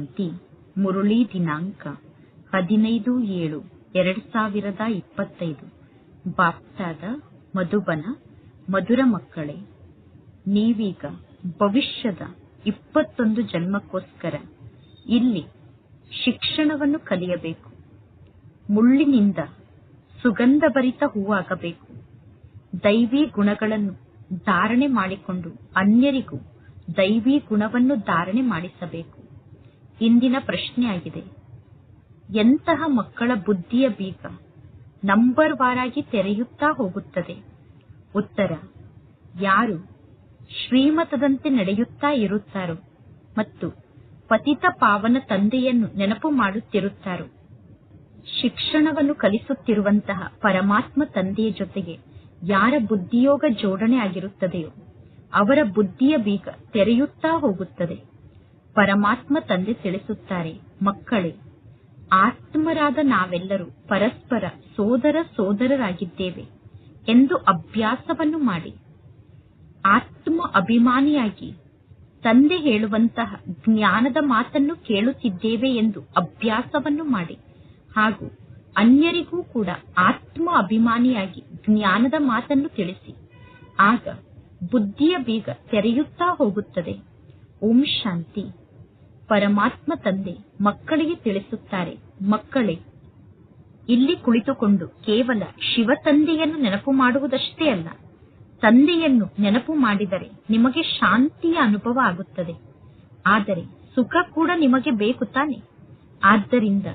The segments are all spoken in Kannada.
ಶಾಂತಿ. ಮುರುಳಿ ದಿನಾಂಕ 15/7/2025. ಬಾಪ್ತಾದ ಮಧುಬನ. ಮಧುರ ಮಕ್ಕಳೇ, ನೀವೀಗ ಭವಿಷ್ಯದ 21 ಜನ್ಮಕ್ಕೋಸ್ಕರ ಇಲ್ಲಿ ಶಿಕ್ಷಣವನ್ನು ಕಲಿಯಬೇಕು. ಮುಳ್ಳಿನಿಂದ ಸುಗಂಧಭರಿತ ಹೂವಾಗಬೇಕು. ದೈವಿ ಗುಣಗಳನ್ನು ಧಾರಣೆ ಮಾಡಿಕೊಂಡು ಅನ್ಯರಿಗೂ ದೈವಿ ಗುಣವನ್ನು ಧಾರಣೆ ಮಾಡಿಸಬೇಕು. ಇಂದಿನ ಪ್ರಶ್ನೆಯಾಗಿದೆ, ಎಂತಹ ಮಕ್ಕಳ ಬುದ್ಧಿಯ ಬೀಗ ನಂಬರ್ ವಾರಾಗಿ ತೆರೆಯುತ್ತಾ ಹೋಗುತ್ತದೆ? ಉತ್ತರ, ಯಾರು ಶ್ರೀಮತದಂತೆ ನಡೆಯುತ್ತಾ ಇರುತ್ತಾರೋ ಮತ್ತು ಪತಿತ ಪಾವನ ತಂದೆಯನ್ನು ನೆನಪು ಮಾಡುತ್ತಿರುತ್ತಾರೋ, ಶಿಕ್ಷಣವನ್ನು ಕಲಿಸುತ್ತಿರುವಂತಹ ಪರಮಾತ್ಮ ತಂದೆಯ ಜೊತೆಗೆ ಯಾರ ಬುದ್ಧಿಯೋಗ ಜೋಡಣೆ ಆಗಿರುತ್ತದೆಯೋ ಅವರ ಬುದ್ಧಿಯ ಬೀಗ ತೆರೆಯುತ್ತಾ ಹೋಗುತ್ತದೆ. ಪರಮಾತ್ಮ ತಂದೆ ತಿಳಿಸುತ್ತಾರೆ, ಮಕ್ಕಳೇ, ಆತ್ಮರಾದ ನಾವೆಲ್ಲರೂ ಪರಸ್ಪರ ಸೋದರರಾಗಿದ್ದೇವೆ ಎಂದು ಅಭ್ಯಾಸವನ್ನು ಮಾಡಿ ಆತ್ಮ ಅಭಿಮಾನಿಯಾಗಿ ತಂದೆ ಹೇಳುವಂತಹ ಜ್ಞಾನದ ಮಾತನ್ನು ಕೇಳುತ್ತಿದ್ದೇವೆ ಎಂದು ಅಭ್ಯಾಸವನ್ನು ಮಾಡಿ ಹಾಗೂ ಅನ್ಯರಿಗೂ ಕೂಡ ಆತ್ಮ ಅಭಿಮಾನಿಯಾಗಿ ಜ್ಞಾನದ ಮಾತನ್ನು ತಿಳಿಸಿ. ಆಗ ಬುದ್ಧಿಯ ಬೀಗ ತೆರೆಯುತ್ತಾ ಹೋಗುತ್ತದೆ. ಓಂ ಶಾಂತಿ. ಪರಮಾತ್ಮ ತಂದೆ ಮಕ್ಕಳಿಗೆ ತಿಳಿಸುತ್ತಾರೆ, ಮಕ್ಕಳೇ, ಇಲ್ಲಿ ಕುಳಿತುಕೊಂಡು ಕೇವಲ ಶಿವ ತಂದೆಯನ್ನು ನೆನಪು ಮಾಡುವುದಷ್ಟೇ ಅಲ್ಲ, ತಂದೆಯನ್ನು ನೆನಪು ಮಾಡಿದರೆ ನಿಮಗೆ ಶಾಂತಿಯ ಅನುಭವ ಆಗುತ್ತದೆ. ಆದರೆ ಸುಖ ಕೂಡ ನಿಮಗೆ ಬೇಕು ತಾನೆ? ಆದ್ದರಿಂದ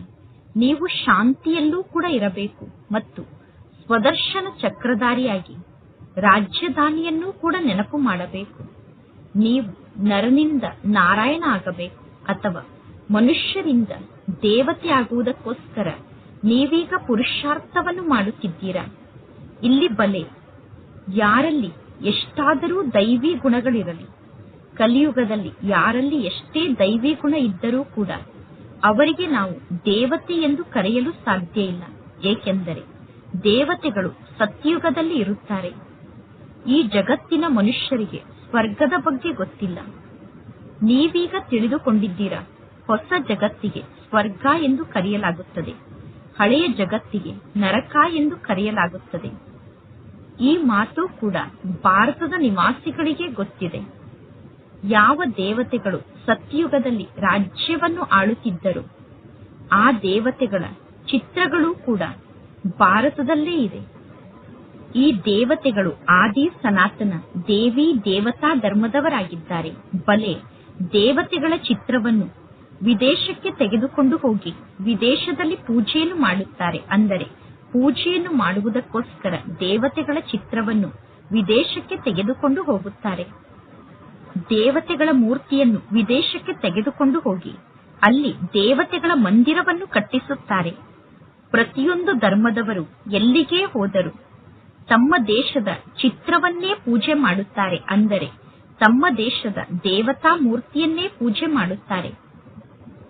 ನೀವು ಶಾಂತಿಯಲ್ಲೂ ಕೂಡ ಇರಬೇಕು ಮತ್ತು ಸ್ವದರ್ಶನ ಚಕ್ರಧಾರಿಯಾಗಿ ರಾಜ್ಯಧಾನಿಯನ್ನೂ ಕೂಡ ನೆನಪು ಮಾಡಬೇಕು. ನೀವು ನರನಿಂದ ನಾರಾಯಣ ಆಗಬೇಕು ಅಥವಾ ಮನುಷ್ಯರಿಂದ ದೇವತೆ ಆಗುವುದಕ್ಕೋಸ್ಕರ ನೀವೀಗ ಪುರುಷಾರ್ಥವನ್ನು ಮಾಡುತ್ತಿದ್ದೀರಾ. ಇಲ್ಲಿ ಬಲೆ, ಯಾರಲ್ಲಿ ಎಷ್ಟಾದರೂ ದೈವಿ ಗುಣಗಳಿರಲಿ, ಕಲಿಯುಗದಲ್ಲಿ ಯಾರಲ್ಲಿ ಎಷ್ಟೇ ದೈವಿ ಗುಣ ಇದ್ದರೂ ಕೂಡ ಅವರಿಗೆ ನಾವು ದೇವತೆ ಎಂದು ಕರೆಯಲು ಸಾಧ್ಯ ಇಲ್ಲ. ಏಕೆಂದರೆ ದೇವತೆಗಳು ಸತ್ಯುಗದಲ್ಲಿ ಇರುತ್ತಾರೆ. ಈ ಜಗತ್ತಿನ ಮನುಷ್ಯರಿಗೆ ಸ್ವರ್ಗದ ಬಗ್ಗೆ ಗೊತ್ತಿಲ್ಲ. ನೀವೀಗ ತಿಳಿದುಕೊಂಡಿದ್ದೀರಾ, ಹೊಸ ಜಗತ್ತಿಗೆ ಸ್ವರ್ಗ ಎಂದು ಕರೆಯಲಾಗುತ್ತದೆ, ಹಳೆಯ ಜಗತ್ತಿಗೆ ನರಕ ಎಂದು ಕರೆಯಲಾಗುತ್ತದೆ. ಈ ಮಾತು ಕೂಡ ಭಾರತದ ನಿವಾಸಿಗಳಿಗೆ ಗೊತ್ತಿದೆ. ಯಾವ ದೇವತೆಗಳು ಸತ್ಯುಗದಲ್ಲಿ ರಾಜ್ಯವನ್ನು ಆಳುತ್ತಿದ್ದರೋ ಆ ದೇವತೆಗಳ ಚಿತ್ರಗಳೂ ಕೂಡ ಭಾರತದಲ್ಲೇ ಇದೆ. ಈ ದೇವತೆಗಳು ಆದಿ ಸನಾತನ ದೇವಿ ದೇವತಾ ಧರ್ಮದವರಾಗಿದ್ದಾರೆ. ಬಲೆ, ದೇವತೆಗಳ ಚಿತ್ರವನ್ನು ವಿದೇಶಕ್ಕೆ ತೆಗೆದುಕೊಂಡು ಹೋಗಿ ವಿದೇಶದಲ್ಲಿ ಪೂಜೆಯನ್ನು ಮಾಡುತ್ತಾರೆ. ಅಂದರೆ ಪೂಜೆಯನ್ನು ಮಾಡುವುದಕ್ಕೋಸ್ಕರ ದೇವತೆಗಳ ಚಿತ್ರವನ್ನು ವಿದೇಶಕ್ಕೆ ತೆಗೆದುಕೊಂಡು ಹೋಗುತ್ತಾರೆ. ದೇವತೆಗಳ ಮೂರ್ತಿಯನ್ನು ವಿದೇಶಕ್ಕೆ ತೆಗೆದುಕೊಂಡು ಹೋಗಿ ಅಲ್ಲಿ ದೇವತೆಗಳ ಮಂದಿರವನ್ನು ಕಟ್ಟಿಸುತ್ತಾರೆ. ಪ್ರತಿಯೊಂದು ಧರ್ಮದವರು ಎಲ್ಲಿಗೇ ಹೋದರೂ ತಮ್ಮ ದೇಶದ ಚಿತ್ರವನ್ನೇ ಪೂಜೆ ಮಾಡುತ್ತಾರೆ. ಅಂದರೆ ತಮ್ಮ ದೇಶದ ದೇವತಾ ಮೂರ್ತಿಯನ್ನೇ ಪೂಜೆ ಮಾಡುತ್ತಾರೆ.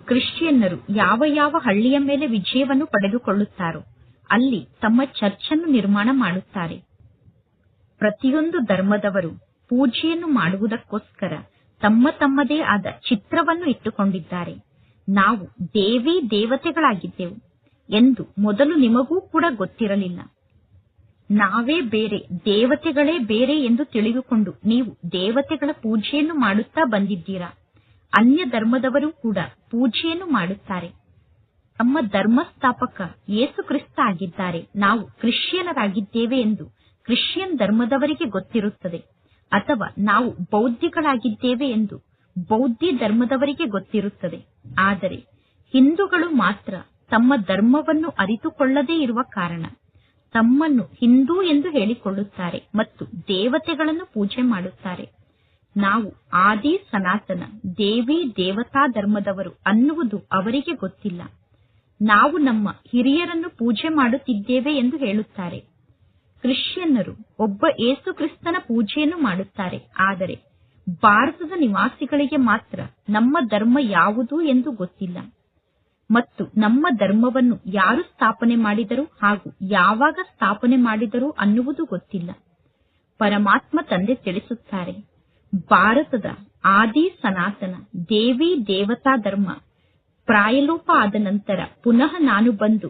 ಕ್ರಿಶ್ಚಿಯನ್ನರು ಯಾವ ಯಾವ ಹಳ್ಳಿಯ ಮೇಲೆ ವಿಜಯವನ್ನು ಪಡೆದುಕೊಳ್ಳುತ್ತಾರೋ ಅಲ್ಲಿ ತಮ್ಮ ಚರ್ಚನ್ನು ನಿರ್ಮಾಣ ಮಾಡುತ್ತಾರೆ. ಪ್ರತಿಯೊಂದು ಧರ್ಮದವರು ಪೂಜೆಯನ್ನು ಮಾಡುವುದಕ್ಕೋಸ್ಕರ ತಮ್ಮ ತಮ್ಮದೇ ಆದ ಚಿತ್ರವನ್ನು ಇಟ್ಟುಕೊಂಡಿದ್ದಾರೆ. ನಾವು ದೇವಿ ದೇವತೆಗಳಾಗಿದ್ದೆವು ಎಂದು ಮೊದಲು ನಿಮಗೂ ಕೂಡ ಗೊತ್ತಿರಲಿಲ್ಲ. ನಾವೇ ಬೇರೆ, ದೇವತೆಗಳೇ ಬೇರೆ ಎಂದು ತಿಳಿದುಕೊಂಡು ನೀವು ದೇವತೆಗಳ ಪೂಜೆಯನ್ನು ಮಾಡುತ್ತಾ ಬಂದಿದ್ದೀರಾ. ಅನ್ಯ ಧರ್ಮದವರು ಕೂಡ ಪೂಜೆಯನ್ನು ಮಾಡುತ್ತಾರೆ. ತಮ್ಮ ಧರ್ಮಸ್ಥಾಪಕ ಯೇಸು ಕ್ರಿಸ್ತ ಆಗಿದ್ದಾರೆ. ನಾವು ಕ್ರಿಶ್ಚಿಯನರಾಗಿದ್ದೇವೆ ಎಂದು ಕ್ರಿಶ್ಚಿಯನ್ ಧರ್ಮದವರಿಗೆ ಗೊತ್ತಿರುತ್ತದೆ. ಅಥವಾ ನಾವು ಬೌದ್ಧಿಗಳಾಗಿದ್ದೇವೆ ಎಂದು ಬೌದ್ಧಿ ಧರ್ಮದವರಿಗೆ ಗೊತ್ತಿರುತ್ತದೆ. ಆದರೆ ಹಿಂದೂಗಳು ಮಾತ್ರ ತಮ್ಮ ಧರ್ಮವನ್ನು ಅರಿತುಕೊಳ್ಳದೇ ಇರುವ ಕಾರಣ ತಮ್ಮನ್ನು ಹಿಂದೂ ಎಂದು ಹೇಳಿಕೊಳ್ಳುತ್ತಾರೆ ಮತ್ತು ದೇವತೆಗಳನ್ನು ಪೂಜೆ ಮಾಡುತ್ತಾರೆ. ನಾವು ಆದಿ ಸನಾತನ ದೇವಿ ದೇವತಾ ಧರ್ಮದವರು ಅನ್ನುವುದು ಅವರಿಗೆ ಗೊತ್ತಿಲ್ಲ. ನಾವು ನಮ್ಮ ಹಿರಿಯರನ್ನು ಪೂಜೆ ಮಾಡುತ್ತಿದ್ದೇವೆ ಎಂದು ಹೇಳುತ್ತಾರೆ. ಕ್ರಿಶ್ಚಿಯನ್ನರು ಒಬ್ಬ ಯೇಸು ಕ್ರಿಸ್ತನ ಪೂಜೆಯನ್ನು ಮಾಡುತ್ತಾರೆ. ಆದರೆ ಭಾರತದ ನಿವಾಸಿಗಳಿಗೆ ಮಾತ್ರ ನಮ್ಮ ಧರ್ಮ ಯಾವುದು ಎಂದು ಗೊತ್ತಿಲ್ಲ ಮತ್ತು ನಮ್ಮ ಧರ್ಮವನ್ನು ಯಾರು ಸ್ಥಾಪನೆ ಮಾಡಿದರು ಹಾಗೂ ಯಾವಾಗ ಸ್ಥಾಪನೆ ಮಾಡಿದರು ಅನ್ನುವುದು ಗೊತ್ತಿಲ್ಲ. ಪರಮಾತ್ಮ ತಂದೆ ತಿಳಿಸುತ್ತಾರೆ, ಭಾರತದ ಆದಿ ಸನಾತನ ದೇವಿ ದೇವತಾ ಧರ್ಮ ಪ್ರಾಯಲೋಪ ಆದ ನಂತರ ಪುನಃ ನಾನು ಬಂದು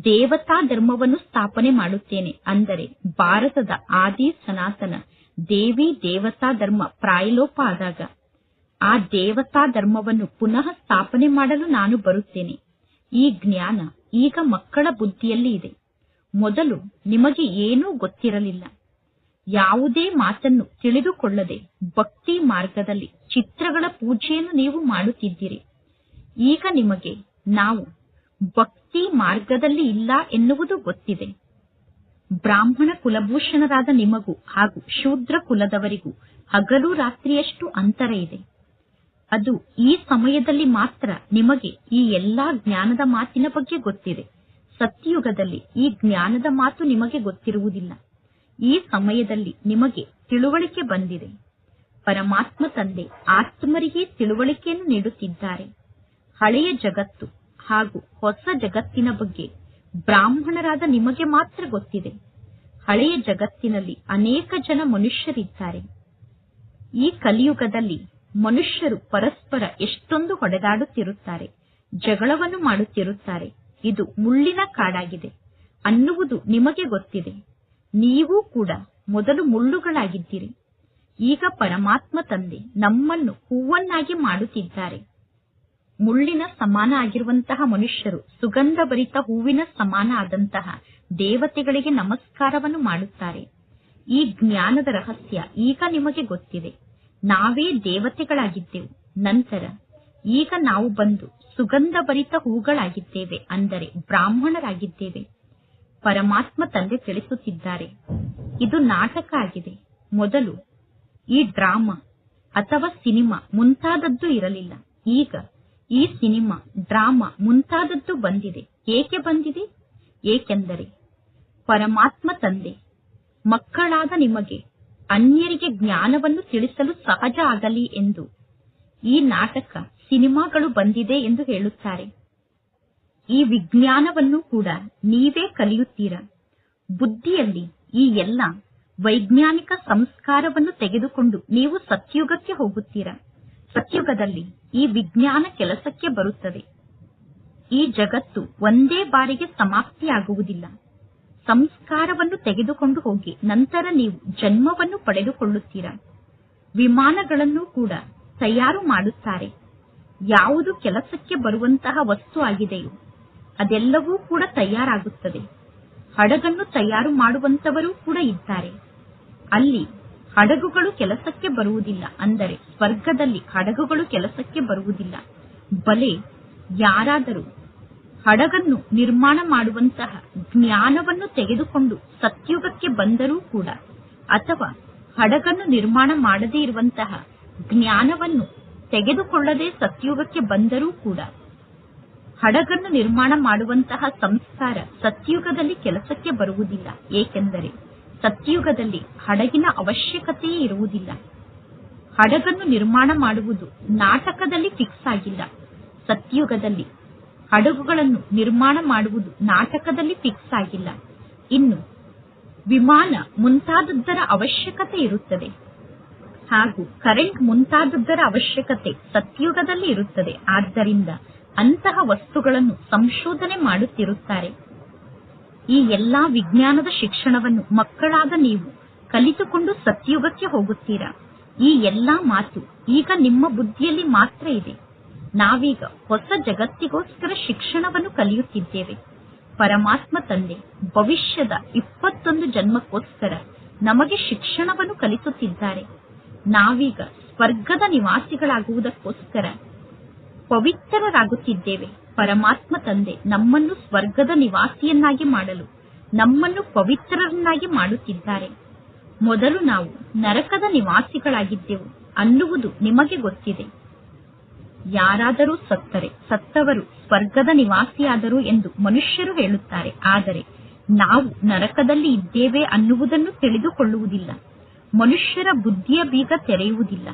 ದೇವತಾ ಧರ್ಮವನ್ನು ಸ್ಥಾಪನೆ ಮಾಡುತ್ತೇನೆ. ಅಂದರೆ ಭಾರತದ ಆದಿ ಸನಾತನ ದೇವಿ ದೇವತಾ ಧರ್ಮ ಪ್ರಾಯಲೋಪ ಆದಾಗ ಆ ದೇವತಾ ಧರ್ಮವನ್ನು ಪುನಃ ಸ್ಥಾಪನೆ ಮಾಡಲು ನಾನು ಬರುತ್ತೇನೆ. ಈ ಜ್ಞಾನ ಈಗ ಮಕ್ಕಳ ಬುದ್ಧಿಯಲ್ಲಿ ಇದೆ. ಮೊದಲು ನಿಮಗೆ ಏನೂ ಗೊತ್ತಿರಲಿಲ್ಲ. ಯಾವುದೇ ಮಾತನ್ನು ತಿಳಿದುಕೊಳ್ಳದೆ ಭಕ್ತಿ ಮಾರ್ಗದಲ್ಲಿ ಚಿತ್ರಗಳ ಪೂಜೆಯನ್ನು ನೀವು ಮಾಡುತ್ತಿದ್ದೀರಿ. ಈಗ ನಿಮಗೆ ನಾವು ಭಕ್ತಿ ಮಾರ್ಗದಲ್ಲಿ ಇಲ್ಲ ಎನ್ನುವುದು ಗೊತ್ತಿದೆ. ಬ್ರಾಹ್ಮಣ ಕುಲಭೂಷಣರಾದ ನಿಮಗೂ ಹಾಗೂ ಶೂದ್ರ ಕುಲದವರಿಗೂ ಹಗಲು ರಾತ್ರಿಯಷ್ಟು ಅಂತರ ಇದೆ. ಅದು ಈ ಸಮಯದಲ್ಲಿ ಮಾತ್ರ ನಿಮಗೆ ಈ ಎಲ್ಲಾ ಜ್ಞಾನದ ಮಾತಿನ ಬಗ್ಗೆ ಗೊತ್ತಿದೆ. ಸತ್ಯಯುಗದಲ್ಲಿ ಈ ಜ್ಞಾನದ ಮಾತು ನಿಮಗೆ ಗೊತ್ತಿರುವುದಿಲ್ಲ. ಈ ಸಮಯದಲ್ಲಿ ನಿಮಗೆ ತಿಳುವಳಿಕೆ ಬಂದಿದೆ. ಪರಮಾತ್ಮ ತಂದೆ ಆತ್ಮರಿಗೆ ತಿಳುವಳಿಕೆಯನ್ನು ನೀಡುತ್ತಿದ್ದಾರೆ. ಹಳೆಯ ಜಗತ್ತು ಹಾಗೂ ಹೊಸ ಜಗತ್ತಿನ ಬಗ್ಗೆ ಬ್ರಾಹ್ಮಣರಾದ ನಿಮಗೆ ಮಾತ್ರ ಗೊತ್ತಿದೆ. ಹಳೆಯ ಜಗತ್ತಿನಲ್ಲಿ ಅನೇಕ ಜನ ಮನುಷ್ಯರಿದ್ದಾರೆ. ಈ ಕಲಿಯುಗದಲ್ಲಿ ಮನುಷ್ಯರು ಪರಸ್ಪರ ಎಷ್ಟೊಂದು ಹೊಡೆದಾಡುತ್ತಿರುತ್ತಾರೆ, ಜಗಳವನ್ನು ಮಾಡುತ್ತಿರುತ್ತಾರೆ. ಇದು ಮುಳ್ಳಿನ ಕಾಡಾಗಿದೆ ಅನ್ನುವುದು ನಿಮಗೆ ಗೊತ್ತಿದೆ. ನೀವೂ ಕೂಡ ಮೊದಲು ಮುಳ್ಳುಗಳಾಗಿದ್ದೀರಿ. ಈಗ ಪರಮಾತ್ಮ ತಂದೆ ನಮ್ಮನ್ನು ಹೂವನ್ನಾಗಿ ಮಾಡುತ್ತಿದ್ದಾರೆ. ಮುಳ್ಳಿನ ಸಮಾನ ಆಗಿರುವಂತಹ ಮನುಷ್ಯರು ಸುಗಂಧಭರಿತ ಹೂವಿನ ಸಮಾನ ಆದಂತಹ ದೇವತೆಗಳಿಗೆ ನಮಸ್ಕಾರವನ್ನು ಮಾಡುತ್ತಾರೆ. ಈ ಜ್ಞಾನದ ರಹಸ್ಯ ಈಗ ನಿಮಗೆ ಗೊತ್ತಿದೆ. ನಾವೇ ದೇವತೆಗಳಾಗಿದ್ದೆವು. ನಂತರ ಈಗ ನಾವು ಬಂದು ಸುಗಂಧಭರಿತ ಹೂಗಳಾಗಿದ್ದೇವೆ, ಅಂದರೆ ಬ್ರಾಹ್ಮಣರಾಗಿದ್ದೇವೆ. ಪರಮಾತ್ಮ ತಂದೆ ತಿಳಿಸುತ್ತಿದ್ದಾರೆ, ಇದು ನಾಟಕ ಆಗಿದೆ. ಮೊದಲು ಈ ಡ್ರಾಮಾ ಅಥವಾ ಸಿನಿಮಾ ಮುಂತಾದದ್ದು ಇರಲಿಲ್ಲ. ಈಗ ಈ ಸಿನಿಮಾ, ಡ್ರಾಮಾ ಮುಂತಾದದ್ದು ಬಂದಿದೆ. ಏಕೆ ಬಂದಿದೆ? ಏಕೆಂದರೆ ಪರಮಾತ್ಮ ತಂದೆ ಮಕ್ಕಳಾದ ನಿಮಗೆ ಅನ್ಯರಿಗೆ ಜ್ಞಾನವನ್ನು ತಿಳಿಸಲು ಸಹಜ ಆಗಲಿ ಎಂದು ಈ ನಾಟಕ, ಸಿನಿಮಾಗಳು ಬಂದಿದೆ ಎಂದು ಹೇಳುತ್ತಾರೆ. ಈ ವಿಜ್ಞಾನವನ್ನು ಕೂಡ ನೀವೇ ಕಲಿಯುತ್ತೀರಾ. ಬುದ್ಧಿಯಲ್ಲಿ ಈ ಎಲ್ಲ ವೈಜ್ಞಾನಿಕ ಸಂಸ್ಕಾರವನ್ನು ತೆಗೆದುಕೊಂಡು ನೀವು ಸತ್ಯುಗಕ್ಕೆ ಹೋಗುತ್ತೀರಾ. ಸತ್ಯುಗದಲ್ಲಿ ಈ ವಿಜ್ಞಾನ ಕೆಲಸಕ್ಕೆ ಬರುತ್ತದೆ. ಈ ಜಗತ್ತು ಒಂದೇ ಬಾರಿಗೆ ಸಮಾಪ್ತಿಯಾಗುವುದಿಲ್ಲ. ಸಂಸ್ಕಾರವನ್ನು ತೆಗೆದುಕೊಂಡು ಹೋಗಿ ನಂತರ ನೀವು ಜನ್ಮವನ್ನು ಪಡೆದುಕೊಳ್ಳುತ್ತೀರಾ. ವಿಮಾನಗಳನ್ನು ಕೂಡ ತಯಾರು ಮಾಡುತ್ತಾರೆ. ಯಾವುದು ಕೆಲಸಕ್ಕೆ ಬರುವಂತಹ ವಸ್ತು ಆಗಿದೆಯೋ ಅದೆಲ್ಲವೂ ಕೂಡ ತಯಾರಾಗುತ್ತದೆ. ಹಡಗನ್ನು ತಯಾರು ಮಾಡುವಂತವರೂ ಕೂಡ ಇದ್ದಾರೆ. ಅಲ್ಲಿ ಹಡಗುಗಳು ಕೆಲಸಕ್ಕೆ ಬರುವುದಿಲ್ಲ. ಅಂದರೆ ಸ್ವರ್ಗದಲ್ಲಿ ಹಡಗುಗಳು ಕೆಲಸಕ್ಕೆ ಬರುವುದಿಲ್ಲ. ಬಲೆ ಯಾರಾದರೂ ಹಡಗನ್ನು ನಿರ್ಮಾಣ ಮಾಡುವಂತಹ ಜ್ಞಾನವನ್ನು ತೆಗೆದುಕೊಂಡು ಸತ್ಯುಗಕ್ಕೆ ಬಂದರೂ ಕೂಡ, ಅಥವಾ ಹಡಗನ್ನು ನಿರ್ಮಾಣ ಮಾಡದೇ ಇರುವಂತಹ ಜ್ಞಾನವನ್ನು ತೆಗೆದುಕೊಳ್ಳದೆ ಸತ್ಯುಗಕ್ಕೆ ಬಂದರೂ ಕೂಡ, ಹಡಗನ್ನು ನಿರ್ಮಾಣ ಮಾಡುವಂತಹ ಸಂಸ್ಕಾರ ಸತ್ಯುಗದಲ್ಲಿ ಕೆಲಸಕ್ಕೆ ಬರುವುದಿಲ್ಲ. ಏಕೆಂದರೆ ಸತ್ಯುಗದಲ್ಲಿ ಹಡಗಿನ ಅವಶ್ಯಕತೆಯೇ ಇರುವುದಿಲ್ಲ. ಹಡಗನ್ನು ನಿರ್ಮಾಣ ಮಾಡುವುದು ನಾಟಕದಲ್ಲಿ ಫಿಕ್ಸ್ ಆಗಿಲ್ಲ. ಸತ್ಯುಗದಲ್ಲಿ ಹಡಗುಗಳನ್ನು ನಿರ್ಮಾಣ ಮಾಡುವುದು ನಾಟಕದಲ್ಲಿ ಫಿಕ್ಸ್ ಆಗಿಲ್ಲ. ಇನ್ನು ವಿಮಾನ ಮುಂತಾದದ್ದರ ಅವಶ್ಯಕತೆ ಇರುತ್ತದೆ, ಹಾಗೂ ಕರೆಂಟ್ ಮುಂತಾದದ್ದರ ಅವಶ್ಯಕತೆ ಸತ್ಯುಗದಲ್ಲಿ ಇರುತ್ತದೆ. ಆದ್ದರಿಂದ ಅಂತಹ ವಸ್ತುಗಳನ್ನು ಸಂಶೋಧನೆ ಮಾಡುತ್ತಿರುತ್ತಾರೆ. ಈ ಎಲ್ಲಾ ವಿಜ್ಞಾನದ ಶಿಕ್ಷಣವನ್ನು ಮಕ್ಕಳಾದ ನೀವು ಕಲಿತುಕೊಂಡು ಸತ್ಯುಗಕ್ಕೆ ಹೋಗುತ್ತೀರಾ. ಈ ಎಲ್ಲಾ ಮಾತು ಈಗ ನಿಮ್ಮ ಬುದ್ಧಿಯಲ್ಲಿ ಮಾತ್ರ ಇದೆ. ನಾವೀಗ ಹೊಸ ಜಗತ್ತಿಗೋಸ್ಕರ ಶಿಕ್ಷಣವನ್ನು ಕಲಿಯುತ್ತಿದ್ದೇವೆ. ಪರಮಾತ್ಮ ತಂದೆ ಭವಿಷ್ಯದ 21 ಜನ್ಮಕ್ಕೋಸ್ಕರ ನಮಗೆ ಶಿಕ್ಷಣವನ್ನು ಕಲಿಸುತ್ತಿದ್ದಾರೆ. ನಾವೀಗ ಸ್ವರ್ಗದ ನಿವಾಸಿಗಳಾಗುವುದಕ್ಕೋಸ್ಕರ ಪವಿತ್ರರಾಗುತ್ತಿದ್ದೇವೆ. ಪರಮಾತ್ಮ ತಂದೆ ನಮ್ಮನ್ನು ಸ್ವರ್ಗದ ನಿವಾಸಿಯನ್ನಾಗಿ ಮಾಡಲು ನಮ್ಮನ್ನು ಪವಿತ್ರರನ್ನಾಗಿ ಮಾಡುತ್ತಿದ್ದಾರೆ. ಮೊದಲು ನಾವು ನರಕದ ನಿವಾಸಿಗಳಾಗಿದ್ದೆವು ಅನ್ನುವುದು ನಿಮಗೆ ಗೊತ್ತಿದೆ. ಯಾರಾದರೂ ಸತ್ತರೆ ಸತ್ತವರು ಸ್ವರ್ಗದ ನಿವಾಸಿಯಾದರು ಎಂದು ಮನುಷ್ಯರು ಹೇಳುತ್ತಾರೆ. ಆದರೆ ನಾವು ನರಕದಲ್ಲಿ ಇದ್ದೇವೆ ಅನ್ನುವುದನ್ನು ತಿಳಿದುಕೊಳ್ಳುವುದಿಲ್ಲ. ಮನುಷ್ಯರ ಬುದ್ಧಿಯ ಬೀಗ ತೆರೆಯುವುದಿಲ್ಲ.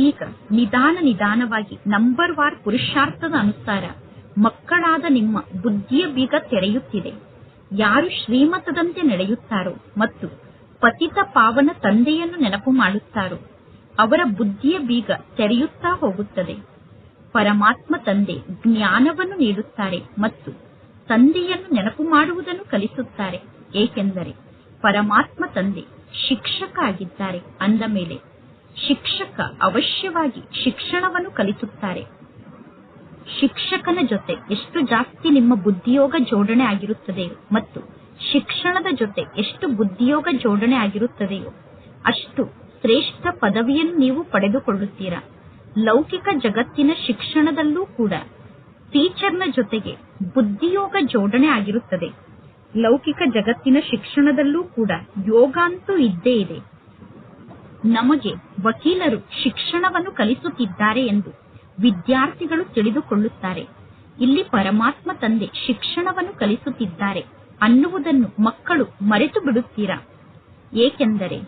ಈಗ ನಿಧಾನವಾಗಿ ನಂಬರ್ ವಾರ್ ಪುರುಷಾರ್ಥದ ಅನುಸಾರ ಮಕ್ಕಳಾದ ನಿಮ್ಮ ಬುದ್ಧಿಯ ಬೀಗ ತೆರೆಯುತ್ತಿದೆ. ಯಾರು ಶ್ರೀಮತದಂತೆ ನಡೆಯುತ್ತಾರೋ ಮತ್ತು ಪತಿತ ಪಾವನ ತಂದೆಯನ್ನು ನೆನಪು ಮಾಡುತ್ತಾರೋ ಅವರ ಬುದ್ಧಿಯ ಬೀಗ ತೆರೆಯುತ್ತಾ ಹೋಗುತ್ತದೆ. ಪರಮಾತ್ಮ ತಂದೆ ಜ್ಞಾನವನ್ನು ನೀಡುತ್ತಾರೆ ಮತ್ತು ತಂದೆಯನ್ನು ನೆನಪು ಮಾಡುವುದನ್ನು ಕಲಿಸುತ್ತಾರೆ. ಏಕೆಂದರೆ ಪರಮಾತ್ಮ ತಂದೆ ಶಿಕ್ಷಕ ಆಗಿದ್ದಾರೆ. ಅಂದ ಮೇಲೆ ಶಿಕ್ಷಕ ಅವಶ್ಯವಾಗಿ ಶಿಕ್ಷಣವನ್ನು ಕಲಿಸುತ್ತಾರೆ. ಶಿಕ್ಷಕನ ಜೊತೆ ಎಷ್ಟು ಜಾಸ್ತಿ ನಿಮ್ಮ ಬುದ್ಧಿಯೋಗ ಜೋಡಣೆ ಆಗಿರುತ್ತದೆಯೋ ಮತ್ತು ಶಿಕ್ಷಣದ ಜೊತೆ ಎಷ್ಟು ಬುದ್ಧಿಯೋಗ ಜೋಡಣೆ ಆಗಿರುತ್ತದೆಯೋ ಅಷ್ಟು ಶ್ರೇಷ್ಠ ಪದವಿಯನ್ನು ನೀವು ಪಡೆದುಕೊಳ್ಳುತ್ತೀರಾ. ಲೌಕಿಕ ಜಗತ್ತಿನ ಶಿಕ್ಷಣದಲ್ಲೂ ಕೂಡ ಟೀಚರ್ನ ಜೊತೆಗೆ ಬುದ್ಧಿಯೋಗ ಜೋಡಣೆ ಆಗಿರುತ್ತದೆ. ಲೌಕಿಕ ಜಗತ್ತಿನ ಶಿಕ್ಷಣದಲ್ಲೂ ಕೂಡ ಯೋಗ ಅಂತೂ ಇದ್ದೇ ಇದೆ. ನಮಗೆ ವಕೀಲರು ಶಿಕ್ಷಣವನ್ನು ಕಲಿಸುತ್ತಿದ್ದಾರೆ ಎಂದು ವಿದ್ಯಾರ್ಥಿಗಳು ತಿಳಿದುಕೊಳ್ಳುತ್ತಾರೆ. ಇಲ್ಲಿ ಪರಮಾತ್ಮ ತಂದೆ ಶಿಕ್ಷಣವನ್ನು ಕಲಿಸುತ್ತಿದ್ದಾರೆ ಅನ್ನುವುದನ್ನು ಮಕ್ಕಳು ಮರೆತು ಬಿಡುತ್ತೀರಾ. ಏಕೆಂದರೆ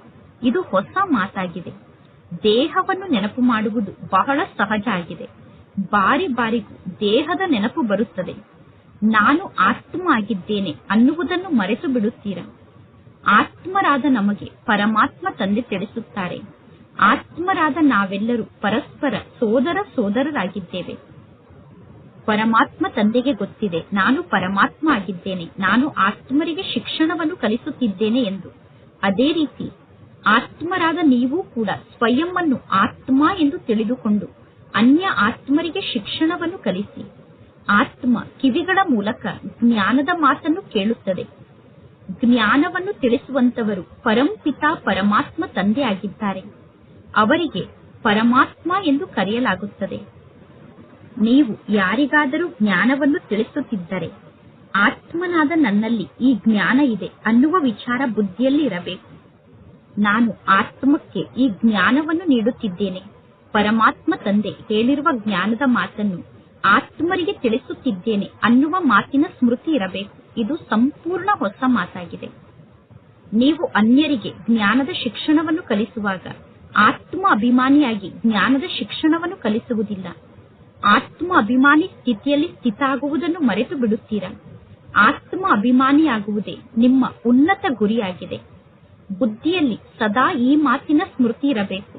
ಇದು ಹೊಸ ಮಾತಾಗಿದೆ. ದೇಹವನ್ನು ನೆನಪು ಮಾಡುವುದು ಬಹಳ ಸಹಜ ಆಗಿದೆ. ಬಾರಿ ಬಾರಿಗೂ ದೇಹದ ನೆನಪು ಬರುತ್ತದೆ. ನಾನು ಆತ್ಮ ಆಗಿದ್ದೇನೆ ಅನ್ನುವುದನ್ನು ಮರೆತು ಬಿಡುತ್ತೀರಾ. ಆತ್ಮರಾದ ನಮಗೆ ಪರಮಾತ್ಮ ತಂದೆ ತಿಳಿಸುತ್ತಾರೆ, ಆತ್ಮರಾದ ನಾವೆಲ್ಲರೂ ಪರಸ್ಪರ ಸೋದರರಾಗಿದ್ದೇವೆ. ಪರಮಾತ್ಮ ತಂದೆಗೆ ಗೊತ್ತಿದೆ ನಾನು ಪರಮಾತ್ಮ ಆಗಿದ್ದೇನೆ, ನಾನು ಆತ್ಮರಿಗೆ ಶಿಕ್ಷಣವನ್ನು ಕಲಿಸುತ್ತಿದ್ದೇನೆ ಎಂದು. ಅದೇ ರೀತಿ ಆತ್ಮರಾದ ನೀವು ಕೂಡ ಸ್ವಯಂ ಅನ್ನು ಆತ್ಮ ಎಂದು ತಿಳಿದುಕೊಂಡು ಅನ್ಯ ಆತ್ಮರಿಗೆ ಶಿಕ್ಷಣವನ್ನು ಕಲಿಸಿ. ಆತ್ಮ ಕಿವಿಗಳ ಮೂಲಕ ಜ್ಞಾನದ ಮಾತನ್ನು ಕೇಳುತ್ತದೆ. ಜ್ಞಾನವನ್ನು ತಿಳಿಸುವಂತವರು ಪರಂಪಿತ ಪರಮಾತ್ಮ ತಂದೆ ಆಗಿದ್ದಾರೆ. ಅವರಿಗೆ ಪರಮಾತ್ಮ ಎಂದು ಕರೆಯಲಾಗುತ್ತದೆ. ನೀವು ಯಾರಿಗಾದರೂ ಜ್ಞಾನವನ್ನು ತಿಳಿಸುತ್ತಿದ್ದರೆ ಆತ್ಮನಾದ ನನ್ನಲ್ಲಿ ಈ ಜ್ಞಾನ ಇದೆ ಅನ್ನುವ ವಿಚಾರ ಬುದ್ಧಿಯಲ್ಲಿ ಇರಬೇಕು. ನಾನು ಆತ್ಮಕ್ಕೆ ಈ ಜ್ಞಾನವನ್ನು ನೀಡುತ್ತಿದ್ದೇನೆ. ಪರಮಾತ್ಮ ತಂದೆ ಹೇಳಿರುವ ಜ್ಞಾನದ ಮಾತನ್ನು ಆತ್ಮರಿಗೆ ತಿಳಿಸುತ್ತಿದ್ದೇನೆ ಅನ್ನುವ ಮಾತಿನ ಸ್ಮೃತಿ ಇರಬೇಕು. ಇದು ಸಂಪೂರ್ಣ ಹೊಸ ಮಾತಾಗಿದೆ. ನೀವು ಅನ್ಯರಿಗೆ ಜ್ಞಾನದ ಶಿಕ್ಷಣವನ್ನು ಕಲಿಸುವಾಗ ಆತ್ಮ ಅಭಿಮಾನಿಯಾಗಿ ಜ್ಞಾನದ ಶಿಕ್ಷಣವನ್ನು ಕಲಿಸುವುದಿಲ್ಲ. ಆತ್ಮ ಅಭಿಮಾನಿ ಸ್ಥಿತಿಯಲ್ಲಿ ಸ್ಥಿತ ಆಗುವುದನ್ನು ಮರೆತು ಬಿಡುತ್ತೀರಾ. ಆತ್ಮ ಅಭಿಮಾನಿಯಾಗುವುದೇ ನಿಮ್ಮ ಉನ್ನತ ಗುರಿಯಾಗಿದೆ. ಬುದ್ಧಿಯಲ್ಲಿ ಸದಾ ಈ ಮಾತಿನ ಸ್ಮೃತಿ ಇರಬೇಕು.